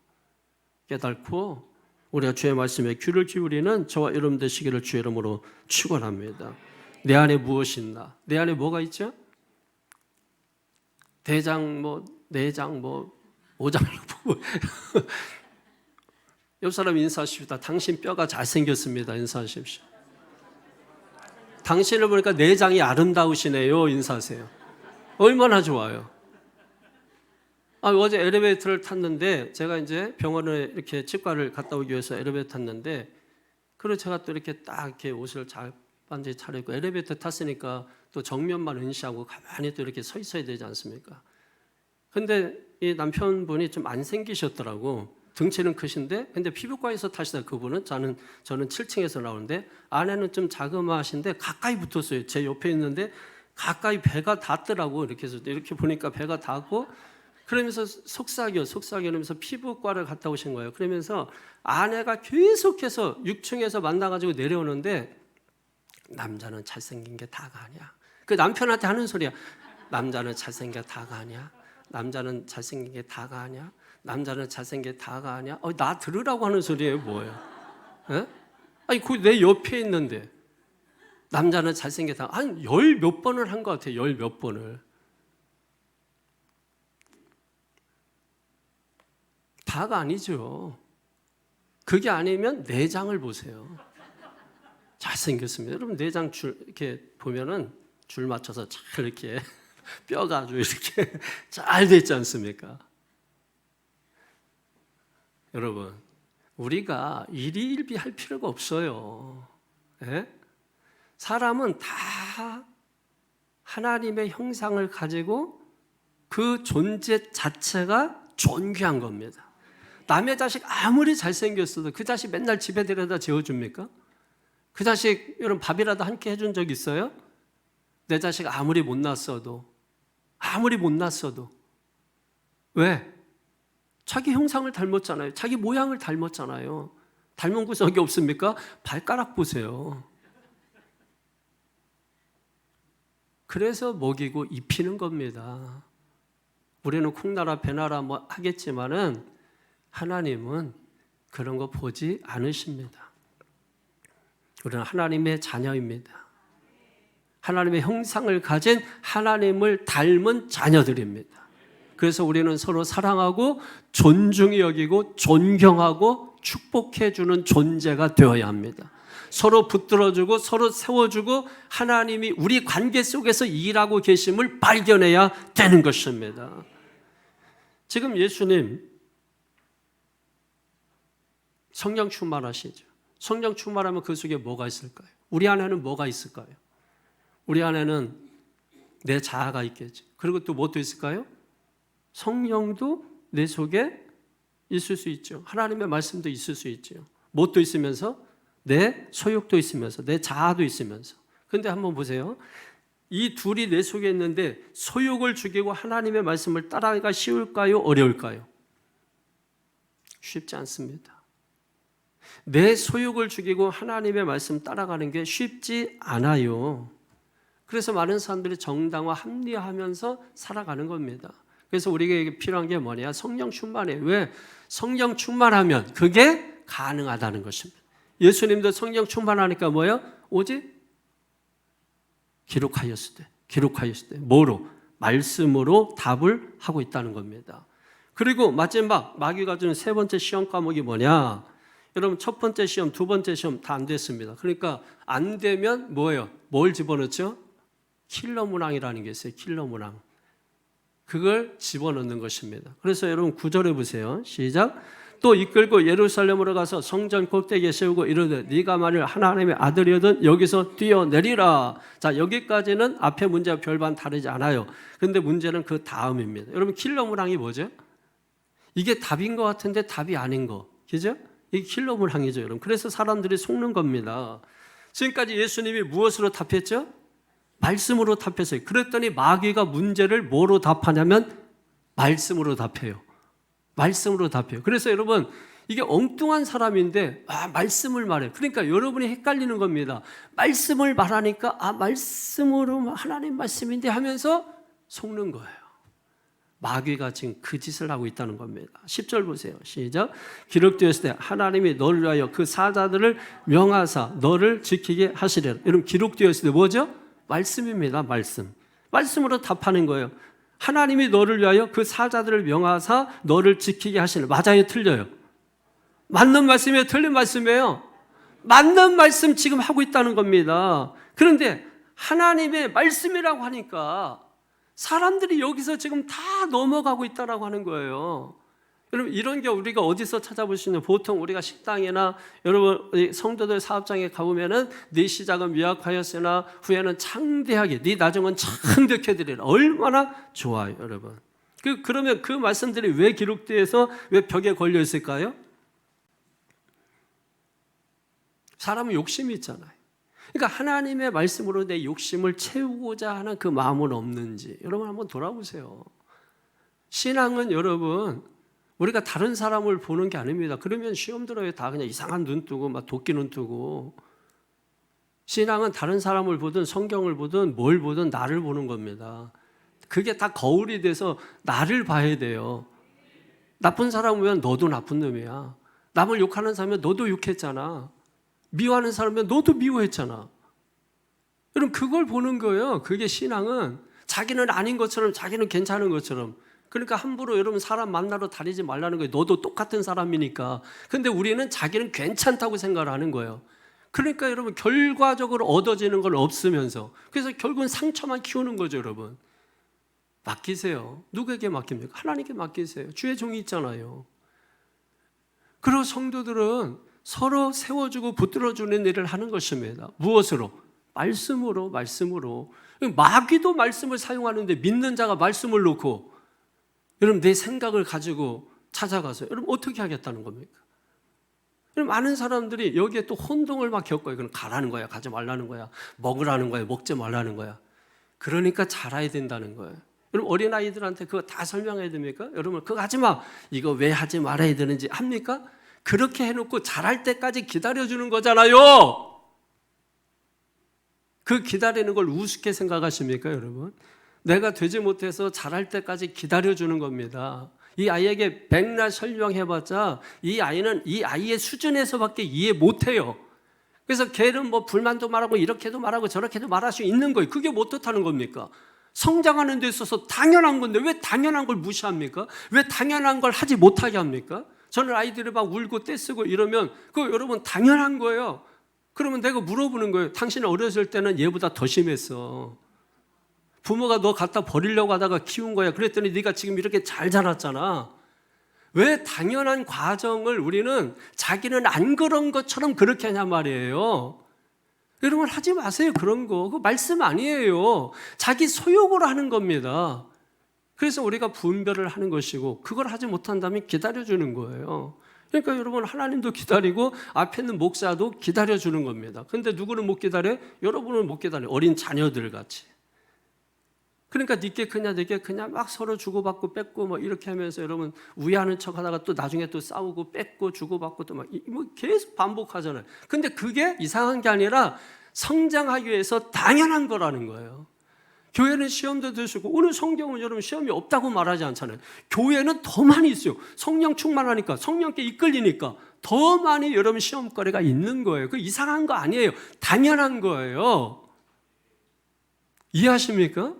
깨닫고 우리가 주의 말씀에 귀를 기울이는 저와 여러분 되시기를 주의 이름으로 축원합니다. 내 안에 무엇이 있나? 내 안에 뭐가 있죠? 대장 뭐 내장 뭐 오장 옆 사람 인사하십시다. 당신 뼈가 잘생겼습니다. 인사하십시오. 당신을 보니까 내장이 아름다우시네요. 인사하세요. 얼마나 좋아요. 어제 엘리베이터를 탔는데 제가 이제 병원에 이렇게 치과를 갔다 오기 위해서 엘리베이터 탔는데 그리고 제가 또 이렇게 딱 이렇게 옷을 잘 반지 차려입고 엘리베이터 탔으니까 또 정면만 응시하고 가만히 또 이렇게 서 있어야 되지 않습니까? 근데 이 남편분이 좀 안 생기셨더라고. 등치는 크신데 근데 피부과에서 타시다 그분은 저는 7층에서 나오는데 아내는 좀 자그마하신데 가까이 붙었어요. 제 옆에 있는데 가까이 배가 닿더라고. 이렇게 해서 이렇게 보니까 배가 닿고 그러면서 속삭이면서 피부과를 갔다 오신 거예요. 그러면서 아내가 계속해서 6층에서 만나가지고 내려오는데 남자는 잘생긴 게 다가 아니야. 그 남편한테 하는 소리야. 남자는 잘생긴 게 다가 아니야. 남자는 잘생긴 게 다가 아니야. 남자는 잘생긴 게 다가 아니야. 나 들으라고 하는 소리예요, 뭐예요? 에? 아니, 그 내 옆에 있는데 남자는 잘생긴 게 다가 한 열 몇 번을 한 것 같아요. 열 몇 번을. 다가 아니죠. 그게 아니면 내장을 보세요. 잘생겼습니다. 여러분 내장 줄 이렇게 보면은 줄 맞춰서 잘 이렇게 뼈가 아주 이렇게 잘 돼 있지 않습니까? 여러분 우리가 일희일비할 필요가 없어요. 예? 사람은 다 하나님의 형상을 가지고 그 존재 자체가 존귀한 겁니다. 남의 자식 아무리 잘생겼어도 그 자식 맨날 집에 데려다 재워줍니까? 그 자식 여러분 밥이라도 한 끼 해준 적 있어요? 내 자식 아무리 못났어도 왜? 자기 형상을 닮았잖아요. 자기 모양을 닮았잖아요. 닮은 구석이 없습니까? 발가락 보세요. 그래서 먹이고 입히는 겁니다. 우리는 콩나라 배나라 뭐 하겠지만은 하나님은 그런 거 보지 않으십니다. 우리는 하나님의 자녀입니다. 하나님의 형상을 가진 하나님을 닮은 자녀들입니다. 그래서 우리는 서로 사랑하고 존중히 여기고 존경하고 축복해주는 존재가 되어야 합니다. 서로 붙들어주고 서로 세워주고 하나님이 우리 관계 속에서 일하고 계심을 발견해야 되는 것입니다. 지금 예수님 성령 충만하시죠. 성령 충만하면 그 속에 뭐가 있을까요? 우리 안에는 뭐가 있을까요? 우리 안에는 내 자아가 있겠죠. 그리고 또 무엇도 있을까요? 성령도 내 속에 있을 수 있죠. 하나님의 말씀도 있을 수 있죠. 무엇도 있으면서 내 소욕도 있으면서 내 자아도 있으면서. 그런데 한번 보세요. 이 둘이 내 속에 있는데 소욕을 죽이고 하나님의 말씀을 따라가기가 쉬울까요? 어려울까요? 쉽지 않습니다. 내 소욕을 죽이고 하나님의 말씀 따라가는 게 쉽지 않아요. 그래서 많은 사람들이 정당화 합리화하면서 살아가는 겁니다. 그래서 우리에게 필요한 게 뭐냐? 성령 충만해. 왜? 성령 충만하면 그게 가능하다는 것입니다. 예수님도 성령 충만하니까 뭐예요? 오직 기록하였을 때 뭐로? 말씀으로 답을 하고 있다는 겁니다. 그리고 마지막 마귀가 주는 세 번째 시험 과목이 뭐냐? 여러분 첫 번째 시험, 두 번째 시험 다 안 됐습니다. 그러니까 안 되면 뭐예요? 뭘 집어넣죠? 킬러 문항이라는 게 있어요. 킬러 문항. 그걸 집어넣는 것입니다. 그래서 여러분 9절에 보세요. 시작. 또 이끌고 예루살렘으로 가서 성전 꼭대기에 세우고 이르되 네가 만일 하나님의 아들이거든 여기서 뛰어내리라. 자, 여기까지는 앞에 문제와 별반 다르지 않아요. 그런데 문제는 그 다음입니다. 여러분 킬러 문항이 뭐죠? 이게 답인 것 같은데 답이 아닌 거. 그죠? 이게 킬러 문항이죠, 여러분. 그래서 사람들이 속는 겁니다. 지금까지 예수님이 무엇으로 답했죠? 말씀으로 답했어요. 그랬더니 마귀가 문제를 뭐로 답하냐면 말씀으로 답해요. 말씀으로 답해요. 그래서 여러분 이게 엉뚱한 사람인데 말씀을 말해. 그러니까 여러분이 헷갈리는 겁니다. 말씀을 말하니까 말씀으로 하나님 말씀인데 하면서 속는 거예요. 마귀가 지금 그 짓을 하고 있다는 겁니다. 10절 보세요. 시작. 기록되었을 때 하나님이 너를 위하여 그 사자들을 명하사 너를 지키게 하시리라. 여러분 기록되었을 때 뭐죠? 말씀입니다. 말씀으로 답하는 거예요. 하나님이 너를 위하여 그 사자들을 명하사 너를 지키게 하시는. 맞아요? 틀려요? 맞는 말씀이에요? 틀린 말씀이에요? 맞는 말씀 지금 하고 있다는 겁니다. 그런데 하나님의 말씀이라고 하니까 사람들이 여기서 지금 다 넘어가고 있다라고 하는 거예요. 여러분 이런 게 우리가 어디서 찾아볼 수 있는, 보통 우리가 식당이나 여러분 성도들 사업장에 가보면은 네 시작은 미약하였으나 후에는 창대하게 네 나중은 창대케 되리라. 얼마나 좋아요, 여러분. 그러면 그 말씀들이 왜 기록돼서 왜 벽에 걸려 있을까요? 사람은 욕심이 있잖아요. 그러니까 하나님의 말씀으로 내 욕심을 채우고자 하는 그 마음은 없는지 여러분 한번 돌아보세요. 신앙은 여러분 우리가 다른 사람을 보는 게 아닙니다. 그러면 시험 들어요. 다 그냥 이상한 눈 뜨고 막 도끼 눈 뜨고. 신앙은 다른 사람을 보든 성경을 보든 뭘 보든 나를 보는 겁니다. 그게 다 거울이 돼서 나를 봐야 돼요. 나쁜 사람 보면 너도 나쁜 놈이야. 남을 욕하는 사람이면 너도 욕했잖아. 미워하는 사람이면 너도 미워했잖아. 여러분 그걸 보는 거예요. 그게 신앙은 자기는 아닌 것처럼 자기는 괜찮은 것처럼. 그러니까 함부로 여러분 사람 만나러 다니지 말라는 거예요. 너도 똑같은 사람이니까. 근데 우리는 자기는 괜찮다고 생각을 하는 거예요. 그러니까 여러분 결과적으로 얻어지는 건 없으면서 그래서 결국은 상처만 키우는 거죠. 여러분 맡기세요. 누구에게 맡깁니까? 하나님께 맡기세요. 주의 종이 있잖아요. 그리고 성도들은 서로 세워주고 붙들어주는 일을 하는 것입니다. 무엇으로? 말씀으로. 마귀도 말씀을 사용하는데 믿는 자가 말씀을 놓고 여러분 내 생각을 가지고 찾아가서 여러분 어떻게 하겠다는 겁니까? 많은 사람들이 여기에 또 혼동을 막 겪어요. 그럼 가라는 거야, 가지 말라는 거야, 먹으라는 거야, 먹지 말라는 거야. 그러니까 잘해야 된다는 거예요. 여러분 어린아이들한테 그거 다 설명해야 됩니까? 여러분 그거 하지 마. 이거 왜 하지 말아야 되는지 합니까? 그렇게 해놓고 잘할 때까지 기다려주는 거잖아요. 그 기다리는 걸 우습게 생각하십니까, 여러분? 내가 되지 못해서 잘할 때까지 기다려주는 겁니다. 이 아이에게 백날 설명해봤자 이 아이는 이 아이의 수준에서밖에 이해 못해요. 그래서 걔는 뭐 불만도 말하고 이렇게도 말하고 저렇게도 말할 수 있는 거예요. 그게 뭐 어떻다는 겁니까? 성장하는 데 있어서 당연한 건데 왜 당연한 걸 무시합니까? 왜 당연한 걸 하지 못하게 합니까? 저는 아이들이 막 울고 떼쓰고 이러면 그거 여러분 당연한 거예요. 그러면 내가 물어보는 거예요. 당신 어렸을 때는 얘보다 더 심했어. 부모가 너 갖다 버리려고 하다가 키운 거야. 그랬더니 네가 지금 이렇게 잘 자랐잖아. 왜 당연한 과정을 우리는 자기는 안 그런 것처럼 그렇게 하냐 말이에요. 여러분 하지 마세요. 그런 거. 그거 말씀 아니에요. 자기 소욕으로 하는 겁니다. 그래서 우리가 분별을 하는 것이고 그걸 하지 못한다면 기다려주는 거예요. 그러니까 여러분 하나님도 기다리고 앞에 있는 목사도 기다려주는 겁니다. 그런데 누구는 못 기다려요? 여러분은 못 기다려요. 어린 자녀들 같이. 그러니까 니께 크냐 내게 크냐 막 서로 주고받고 뺏고 뭐 이렇게 하면서 여러분 우애하는 척 하다가 또 나중에 또 싸우고 뺏고 주고받고 또 막 뭐 계속 반복하잖아요. 근데 그게 이상한 게 아니라 성장하기 위해서 당연한 거라는 거예요. 교회는 시험도 드시고 오늘 성경은 여러분 시험이 없다고 말하지 않잖아요. 교회는 더 많이 있어요. 성령 충만하니까 성령께 이끌리니까 더 많이 여러분 시험거리가 있는 거예요. 그 이상한 거 아니에요. 당연한 거예요. 이해하십니까?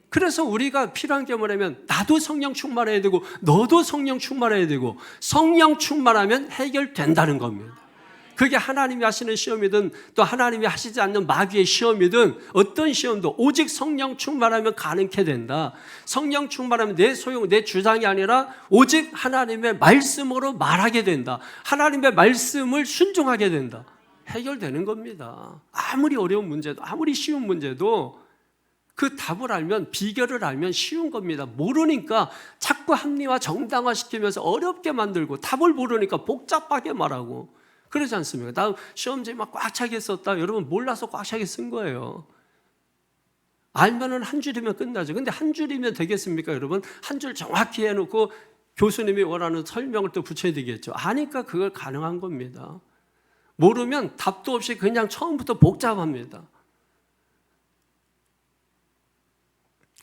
그래서 우리가 필요한 게 뭐냐면 나도 성령 충만해야 되고 너도 성령 충만해야 되고 성령 충만하면 해결된다는 겁니다. 그게 하나님이 하시는 시험이든 또 하나님이 하시지 않는 마귀의 시험이든 어떤 시험도 오직 성령 충만하면 가능케 된다. 성령 충만하면 내 소용, 내 주장이 아니라 오직 하나님의 말씀으로 말하게 된다. 하나님의 말씀을 순종하게 된다. 해결되는 겁니다. 아무리 어려운 문제도 아무리 쉬운 문제도 그 답을 알면 비결을 알면 쉬운 겁니다. 모르니까 자꾸 합리화 정당화시키면서 어렵게 만들고 답을 모르니까 복잡하게 말하고 그러지 않습니까? 나 시험지 막 꽉 차게 썼다. 여러분 몰라서 꽉 차게 쓴 거예요. 알면은 한 줄이면 끝나죠. 근데 한 줄이면 되겠습니까, 여러분? 한 줄 정확히 해놓고 교수님이 원하는 설명을 또 붙여야 되겠죠. 아니까 그걸 가능한 겁니다. 모르면 답도 없이 그냥 처음부터 복잡합니다.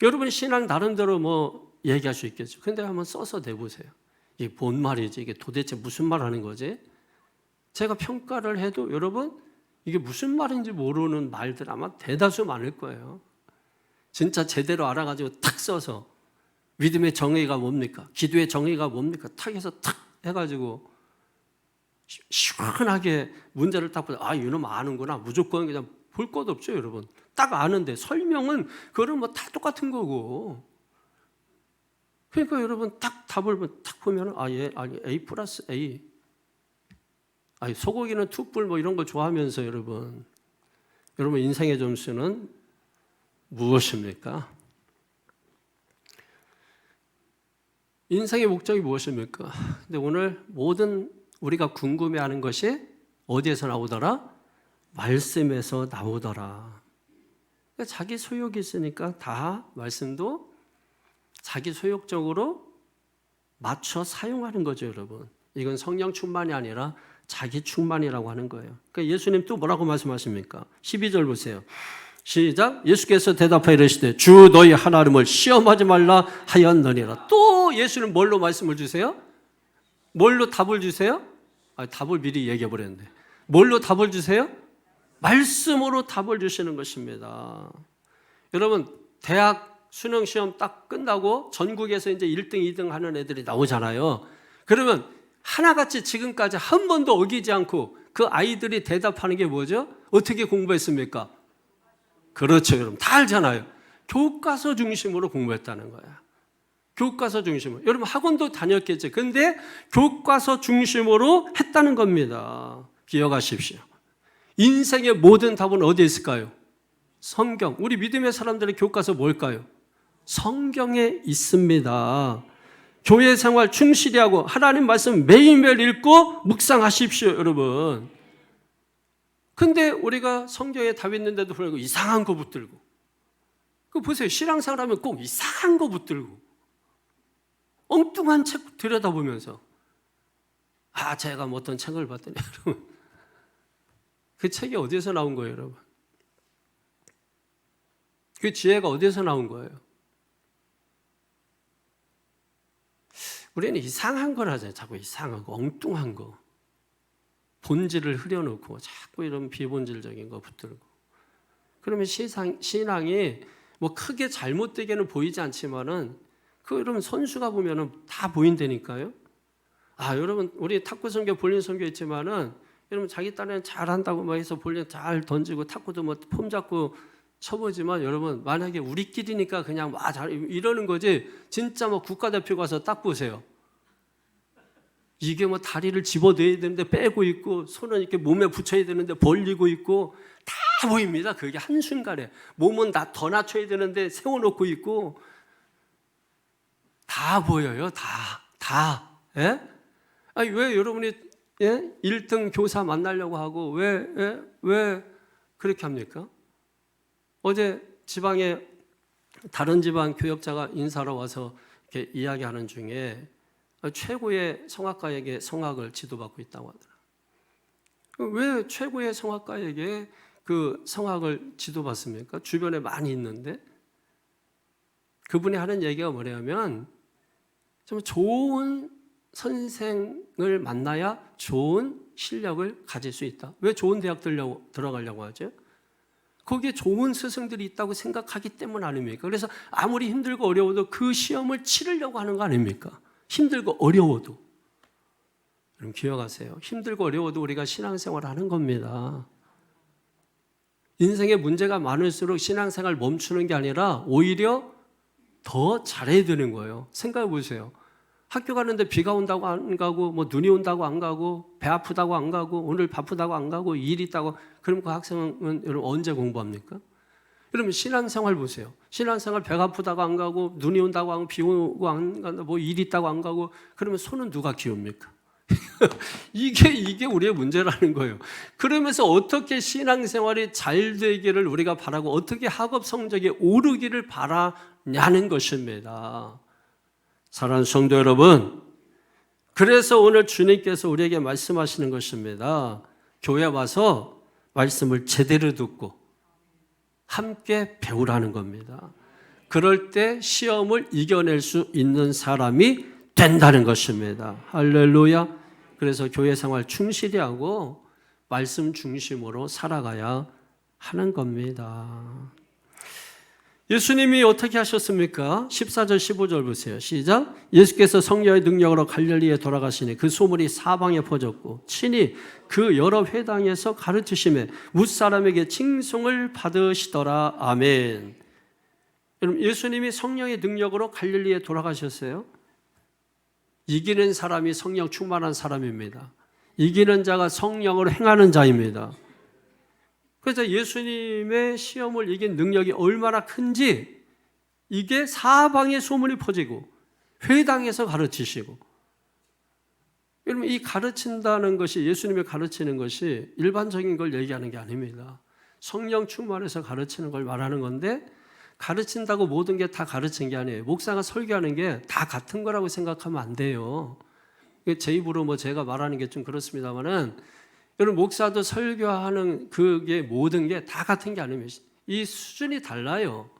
여러분 신앙 나름대로 뭐 얘기할 수 있겠죠. 근데 한번 써서 내보세요. 이게 뭔 말이지? 이게 도대체 무슨 말 하는 거지? 제가 평가를 해도 여러분 이게 무슨 말인지 모르는 말들 아마 대다수 많을 거예요. 진짜 제대로 알아가지고 탁 써서 믿음의 정의가 뭡니까? 기도의 정의가 뭡니까? 탁 해서 탁 해가지고 시원하게 문제를 딱 보자. 아, 이놈 아는구나. 무조건 그냥 볼 것도 없죠, 여러분. 딱 아는데 설명은 그거는 뭐 다 똑같은 거고. 그러니까 여러분 딱 답을 딱 보면 아니 A 플러스 A. 아니 소고기는 툭불 뭐 이런 거 좋아하면서 여러분 인생의 점수는 무엇입니까? 인생의 목적이 무엇입니까? 근데 오늘 모든 우리가 궁금해하는 것이 어디에서 나오더라? 말씀에서 나오더라. 그러니까 자기 소욕이 있으니까 다 말씀도 자기 소욕적으로 맞춰 사용하는 거죠, 여러분. 이건 성령 충만이 아니라 자기 충만이라고 하는 거예요. 그러니까 예수님 또 뭐라고 말씀하십니까? 12절 보세요. 시작. 예수께서 대답하여 이르시되 주 너희 하나님을 시험하지 말라 하였느니라. 또 예수는 뭘로 말씀을 주세요? 뭘로 답을 주세요? 답을 미리 얘기해 버렸는데. 뭘로 답을 주세요? 말씀으로 답을 주시는 것입니다. 여러분 대학 수능 시험 딱 끝나고 전국에서 이제 1등, 2등 하는 애들이 나오잖아요. 그러면 하나같이 지금까지 한 번도 어기지 않고 그 아이들이 대답하는 게 뭐죠? 어떻게 공부했습니까? 그렇죠, 여러분. 다 알잖아요. 교과서 중심으로 공부했다는 거야. 교과서 중심으로. 여러분 학원도 다녔겠죠. 근데 교과서 중심으로 했다는 겁니다. 기억하십시오. 인생의 모든 답은 어디에 있을까요? 성경. 우리 믿음의 사람들의 교과서 뭘까요? 성경에 있습니다. 교회 생활 충실히 하고 하나님 말씀 매일매일 읽고 묵상하십시오, 여러분. 근데 우리가 성경에 답 있는데도 불구하고 이상한 거 붙들고, 그 보세요. 신앙생활 하면 꼭 이상한 거 붙들고 엉뚱한 책 들여다보면서 제가 뭐 어떤 책을 봤더니 여러분, 그 책이 어디에서 나온 거예요, 여러분? 그 지혜가 어디에서 나온 거예요? 우리는 이상한 걸 하잖아요. 자꾸 이상한 거, 엉뚱한 거. 본질을 흐려놓고 자꾸 이런 비본질적인 거 붙들고. 그러면 신앙이 뭐 크게 잘못되게는 보이지 않지만은 여러분 선수가 보면은 다 보인다니까요. 여러분 우리 탁구 선교, 볼링 선교 있지만은 여러분 자기 딴에는 잘한다고 막 해서 볼링 잘 던지고 탁구도 뭐 폼 잡고 쳐보지만 여러분 만약에 우리끼리니까 그냥 이러는 거지, 진짜 뭐 국가대표 가서 딱 보세요. 이게 뭐 다리를 집어넣어야 되는데 빼고 있고 손은 이렇게 몸에 붙여야 되는데 벌리고 있고 다 보입니다. 그게 한순간에. 몸은 더 낮춰야 되는데 세워놓고 있고 다 보여요. 다. 예? 왜 여러분이 1등 교사 만나려고 하고 왜 그렇게 합니까? 어제 지방에 다른 지방 교역자가 인사로 와서 이렇게 이야기하는 중에 최고의 성악가에게 성악을 지도받고 있다고 하더라고요. 왜 최고의 성악가에게 그 성악을 지도받습니까? 주변에 많이 있는데. 그분이 하는 얘기가 뭐냐면 좀 좋은 선생을 만나야 좋은 실력을 가질 수 있다. 왜 좋은 대학 들어가려고 하죠? 거기에 좋은 스승들이 있다고 생각하기 때문 아닙니까? 그래서 아무리 힘들고 어려워도 그 시험을 치르려고 하는 거 아닙니까? 힘들고 어려워도. 여러분 기억하세요. 힘들고 어려워도 우리가 신앙생활을 하는 겁니다. 인생에 문제가 많을수록 신앙생활 멈추는 게 아니라 오히려 더 잘해야 되는 거예요. 생각해 보세요. 학교 가는데 비가 온다고 안 가고, 뭐 눈이 온다고 안 가고, 배 아프다고 안 가고, 오늘 바쁘다고 안 가고, 일 있다고, 그럼 그 학생은 여러분 언제 공부합니까? 여러분 신앙생활 보세요. 신앙생활 배가 아프다고 안 가고, 눈이 온다고 안 가고, 비 오고 안 간다, 뭐 일 있다고 안 가고, 그러면 손은 누가 키웁니까? 이게 우리의 문제라는 거예요. 그러면서 어떻게 신앙생활이 잘 되기를 우리가 바라고 어떻게 학업 성적이 오르기를 바라냐는 것입니다. 사랑하는 성도 여러분, 그래서 오늘 주님께서 우리에게 말씀하시는 것입니다. 교회 와서 말씀을 제대로 듣고 함께 배우라는 겁니다. 그럴 때 시험을 이겨낼 수 있는 사람이 된다는 것입니다. 할렐루야. 그래서 교회 생활 충실히 하고 말씀 중심으로 살아가야 하는 겁니다. 예수님이 어떻게 하셨습니까? 14절 15절 보세요. 시작. 예수께서 성령의 능력으로 갈릴리에 돌아가시니 그 소문이 사방에 퍼졌고 친히 그 여러 회당에서 가르치심에 뭇사람에게 칭송을 받으시더라. 아멘. 여러분 예수님이 성령의 능력으로 갈릴리에 돌아가셨어요. 이기는 사람이 성령 충만한 사람입니다. 이기는 자가 성령으로 행하는 자입니다. 그래서 예수님의 시험을 이긴 능력이 얼마나 큰지 이게 사방에 소문이 퍼지고 회당에서 가르치시고, 여러분 이 가르친다는 것이, 예수님이 가르치는 것이 일반적인 걸 얘기하는 게 아닙니다. 성령 충만해서 가르치는 걸 말하는 건데, 가르친다고 모든 게 다 가르친 게 아니에요. 목사가 설교하는 게 다 같은 거라고 생각하면 안 돼요. 제 입으로 뭐 제가 말하는 게 좀 그렇습니다만은, 여러분 목사도 설교하는 그게 모든 게 다 같은 게 아닙니다. 이 수준이 달라요.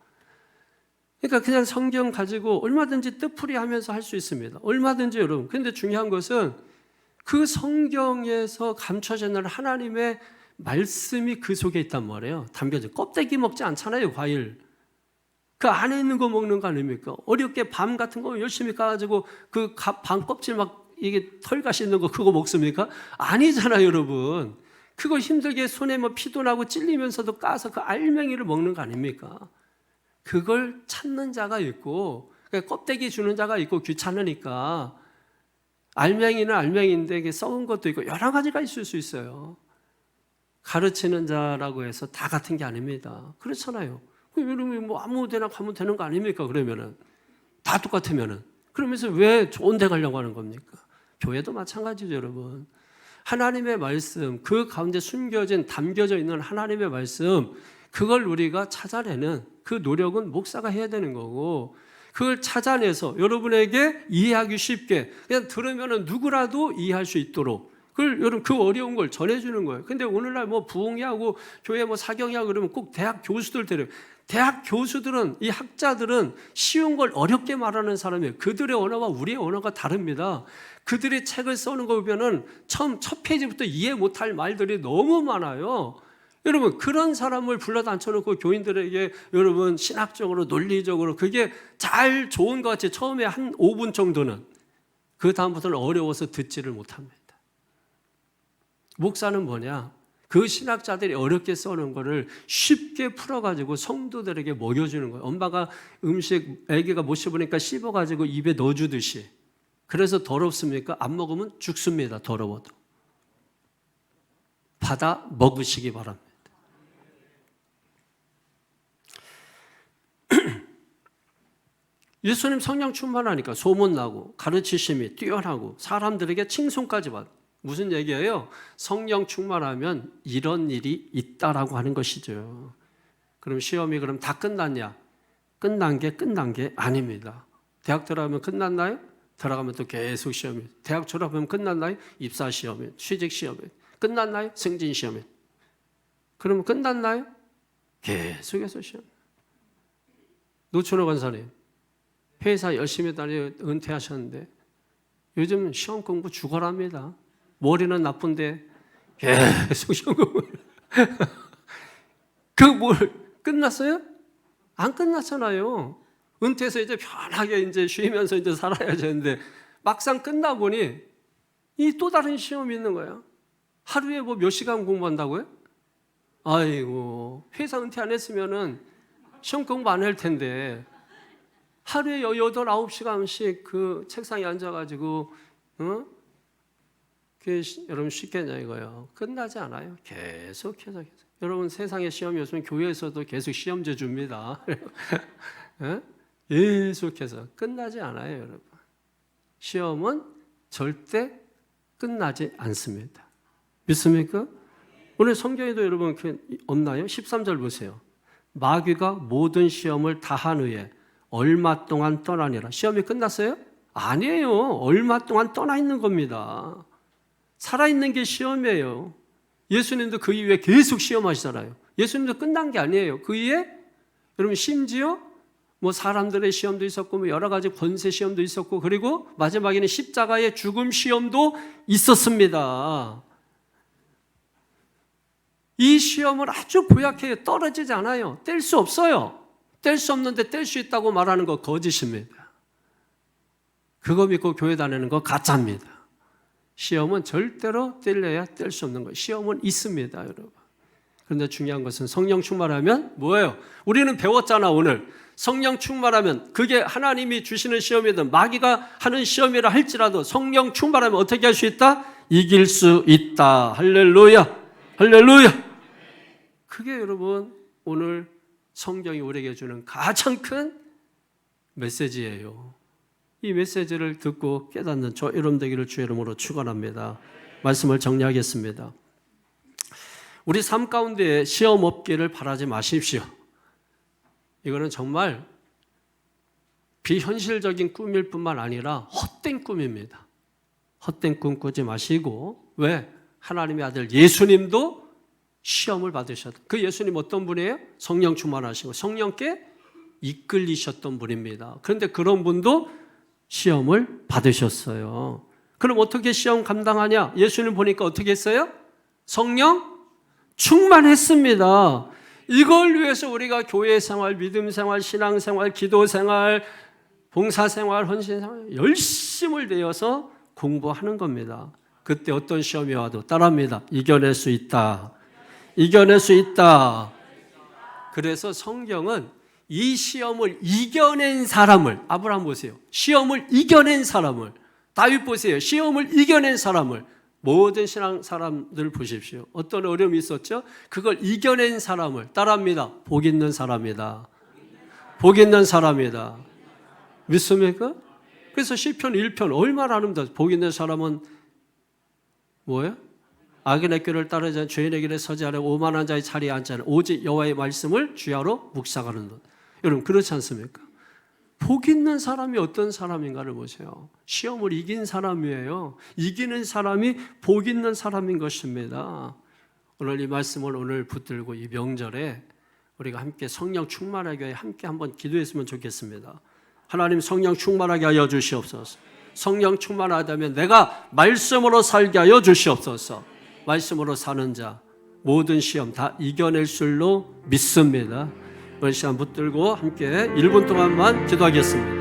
그러니까 그냥 성경 가지고 얼마든지 뜻풀이 하면서 할 수 있습니다. 얼마든지 여러분. 근데 중요한 것은 그 성경에서 감춰져 있는 하나님의 말씀이 그 속에 있단 말이에요. 담겨져. 껍데기 먹지 않잖아요, 과일. 그 안에 있는 거 먹는 거 아닙니까? 어렵게 밤 같은 거 열심히 까가지고 그 밤 껍질 막 이게 털가시 있는 거 그거 먹습니까? 아니잖아요, 여러분. 그거 힘들게 손에 뭐 피도 나고 찔리면서도 까서 그 알맹이를 먹는 거 아닙니까? 그걸 찾는 자가 있고, 껍데기 주는 자가 있고, 귀찮으니까. 알맹이는 알맹이인데 이게 썩은 것도 있고 여러 가지가 있을 수 있어요. 가르치는 자라고 해서 다 같은 게 아닙니다. 그렇잖아요. 여러분 뭐 아무 데나 가면 되는 거 아닙니까? 그러면은 다 똑같으면은 그러면서 왜 좋은 데 가려고 하는 겁니까? 교회도 마찬가지죠, 여러분. 하나님의 말씀, 그 가운데 숨겨진 담겨져 있는 하나님의 말씀, 그걸 우리가 찾아내는 그 노력은 목사가 해야 되는 거고, 그걸 찾아내서 여러분에게 이해하기 쉽게 그냥 들으면은 누구라도 이해할 수 있도록 그걸 여러분 그 어려운 걸 전해주는 거예요. 근데 오늘날 뭐 부흥회하고 교회 뭐 사경회하고 그러면 꼭 대학 교수들 데려요. 대학 교수들은, 이 학자들은 쉬운 걸 어렵게 말하는 사람이에요. 그들의 언어와 우리의 언어가 다릅니다. 그들이 책을 써는 거 보면은 처음 첫 페이지부터 이해 못할 말들이 너무 많아요. 여러분 그런 사람을 불러다 앉혀놓고 교인들에게 여러분 신학적으로 논리적으로 그게 잘 좋은 것 같이 처음에 한 5분 정도는, 그 다음부터는 어려워서 듣지를 못합니다. 목사는 뭐냐? 그 신학자들이 어렵게 써놓은 거를 쉽게 풀어가지고 성도들에게 먹여주는 거예요. 엄마가 음식 애기가 못 씹으니까 씹어가지고 입에 넣어주듯이. 그래서 더럽습니까? 안 먹으면 죽습니다. 더러워도. 받아 먹으시기 바랍니다. 예수님 성령 충만하니까 소문나고 가르치심이 뛰어나고 사람들에게 칭송까지 받고. 무슨 얘기예요? 성령 충만하면 이런 일이 있다라고 하는 것이죠. 그럼 시험이 그럼 다 끝났냐? 끝난 게 아닙니다. 대학 들어가면 끝났나요? 들어가면 또 계속 시험이. 대학 졸업하면 끝났나요? 입사 시험이, 취직 시험이. 끝났나요? 승진 시험이. 그러면 끝났나요? 계속해서 시험. 노천호 간사님, 회사 열심히 다니 은퇴하셨는데 요즘 시험 공부 죽어랍니다. 머리는 나쁜데 계속 시험 공부. 그 뭘 끝났어요? 안 끝났잖아요. 은퇴해서 이제 편하게 이제 쉬면서 이제 살아야 되는데 막상 끝나 보니 이 또 다른 시험이 있는 거야. 하루에 뭐 몇 시간 공부한다고요? 아이고, 회사 은퇴 안 했으면은 시험 공부 안 할 텐데 하루에 8, 9시간씩 그 책상에 앉아가지고 그게 여러분 쉽겠냐 이거요. 끝나지 않아요. 계속해서. 여러분 세상에 시험이 없으면 교회에서도 계속 시험제 줍니다. 계속해서 끝나지 않아요, 여러분. 시험은 절대 끝나지 않습니다. 믿습니까? 오늘 성경에도 여러분 없나요? 13절 보세요. 마귀가 모든 시험을 다한 후에 얼마 동안 떠나니라. 시험이 끝났어요? 아니에요. 얼마 동안 떠나 있는 겁니다. 살아있는 게 시험이에요. 예수님도 그 이후에 계속 시험하시잖아요. 예수님도 끝난 게 아니에요. 그 이후에 여러분 심지어 뭐 사람들의 시험도 있었고 뭐 여러 가지 권세 시험도 있었고 그리고 마지막에는 십자가의 죽음 시험도 있었습니다. 이 시험을 아주 고약해요. 떨어지지 않아요. 뗄 수 없어요. 뗄 수 없는데 뗄 수 있다고 말하는 거 거짓입니다. 그거 믿고 교회 다니는 거 가짜입니다. 시험은 절대로 뗄래야 뗄 수 없는 거예요. 시험은 있습니다, 여러분. 그런데 중요한 것은 성령 충만하면 뭐예요? 우리는 배웠잖아, 오늘. 성령 충만하면 그게 하나님이 주시는 시험이든 마귀가 하는 시험이라 할지라도 성령 충만하면 어떻게 할 수 있다? 이길 수 있다. 할렐루야. 할렐루야. 그게 여러분 오늘 성경이 우리에게 주는 가장 큰 메시지예요. 이 메시지를 듣고 깨닫는 저 여러분 되기를 주의 이름으로 축원합니다. 말씀을 정리하겠습니다. 우리 삶 가운데 시험 없기를 바라지 마십시오. 이거는 정말 비현실적인 꿈일 뿐만 아니라 헛된 꿈입니다. 헛된 꿈 꾸지 마시고, 왜? 하나님의 아들 예수님도 시험을 받으셨다. 그 예수님 어떤 분이에요? 성령 충만하시고 성령께 이끌리셨던 분입니다. 그런데 그런 분도 시험을 받으셨어요. 그럼 어떻게 시험 감당하냐? 예수님 보니까 어떻게 했어요? 성령 충만했습니다. 이걸 위해서 우리가 교회 생활, 믿음 생활, 신앙 생활, 기도 생활, 봉사 생활, 헌신 생활 열심을 내어서 공부하는 겁니다. 그때 어떤 시험이 와도 따라합니다. 이겨낼 수 있다. 이겨낼 수 있다. 그래서 성경은 이 시험을 이겨낸 사람을, 아브라함 보세요. 시험을 이겨낸 사람을, 다윗 보세요. 시험을 이겨낸 사람을, 모든 신앙 사람들 보십시오. 어떤 어려움이 있었죠? 그걸 이겨낸 사람을 따라합니다. 복 있는 사람이다. 복 있는 사람이다. 믿습니까? 그래서 시편 1편 얼마나 아름다워. 복 있는 사람은 뭐예요? 악인의 길을 따르지 않고 죄인의 길에 서지 않고 오만한 자의 자리에 앉지 않고 오직 여호와의 말씀을 주야로 묵상하는 것. 여러분 그렇지 않습니까? 복 있는 사람이 어떤 사람인가를 보세요. 시험을 이긴 사람이에요. 이기는 사람이 복 있는 사람인 것입니다. 오늘 이 말씀을 오늘 붙들고 이 명절에 우리가 함께 성령 충만하게 위해 함께 한번 기도했으면 좋겠습니다. 하나님 성령 충만하게 하여 주시옵소서. 성령 충만하다면 내가 말씀으로 살게 하여 주시옵소서. 말씀으로 사는 자 모든 시험 다 이겨낼 줄로 믿습니다. 오늘 시간 붙들고 함께 1분 동안만 기도하겠습니다.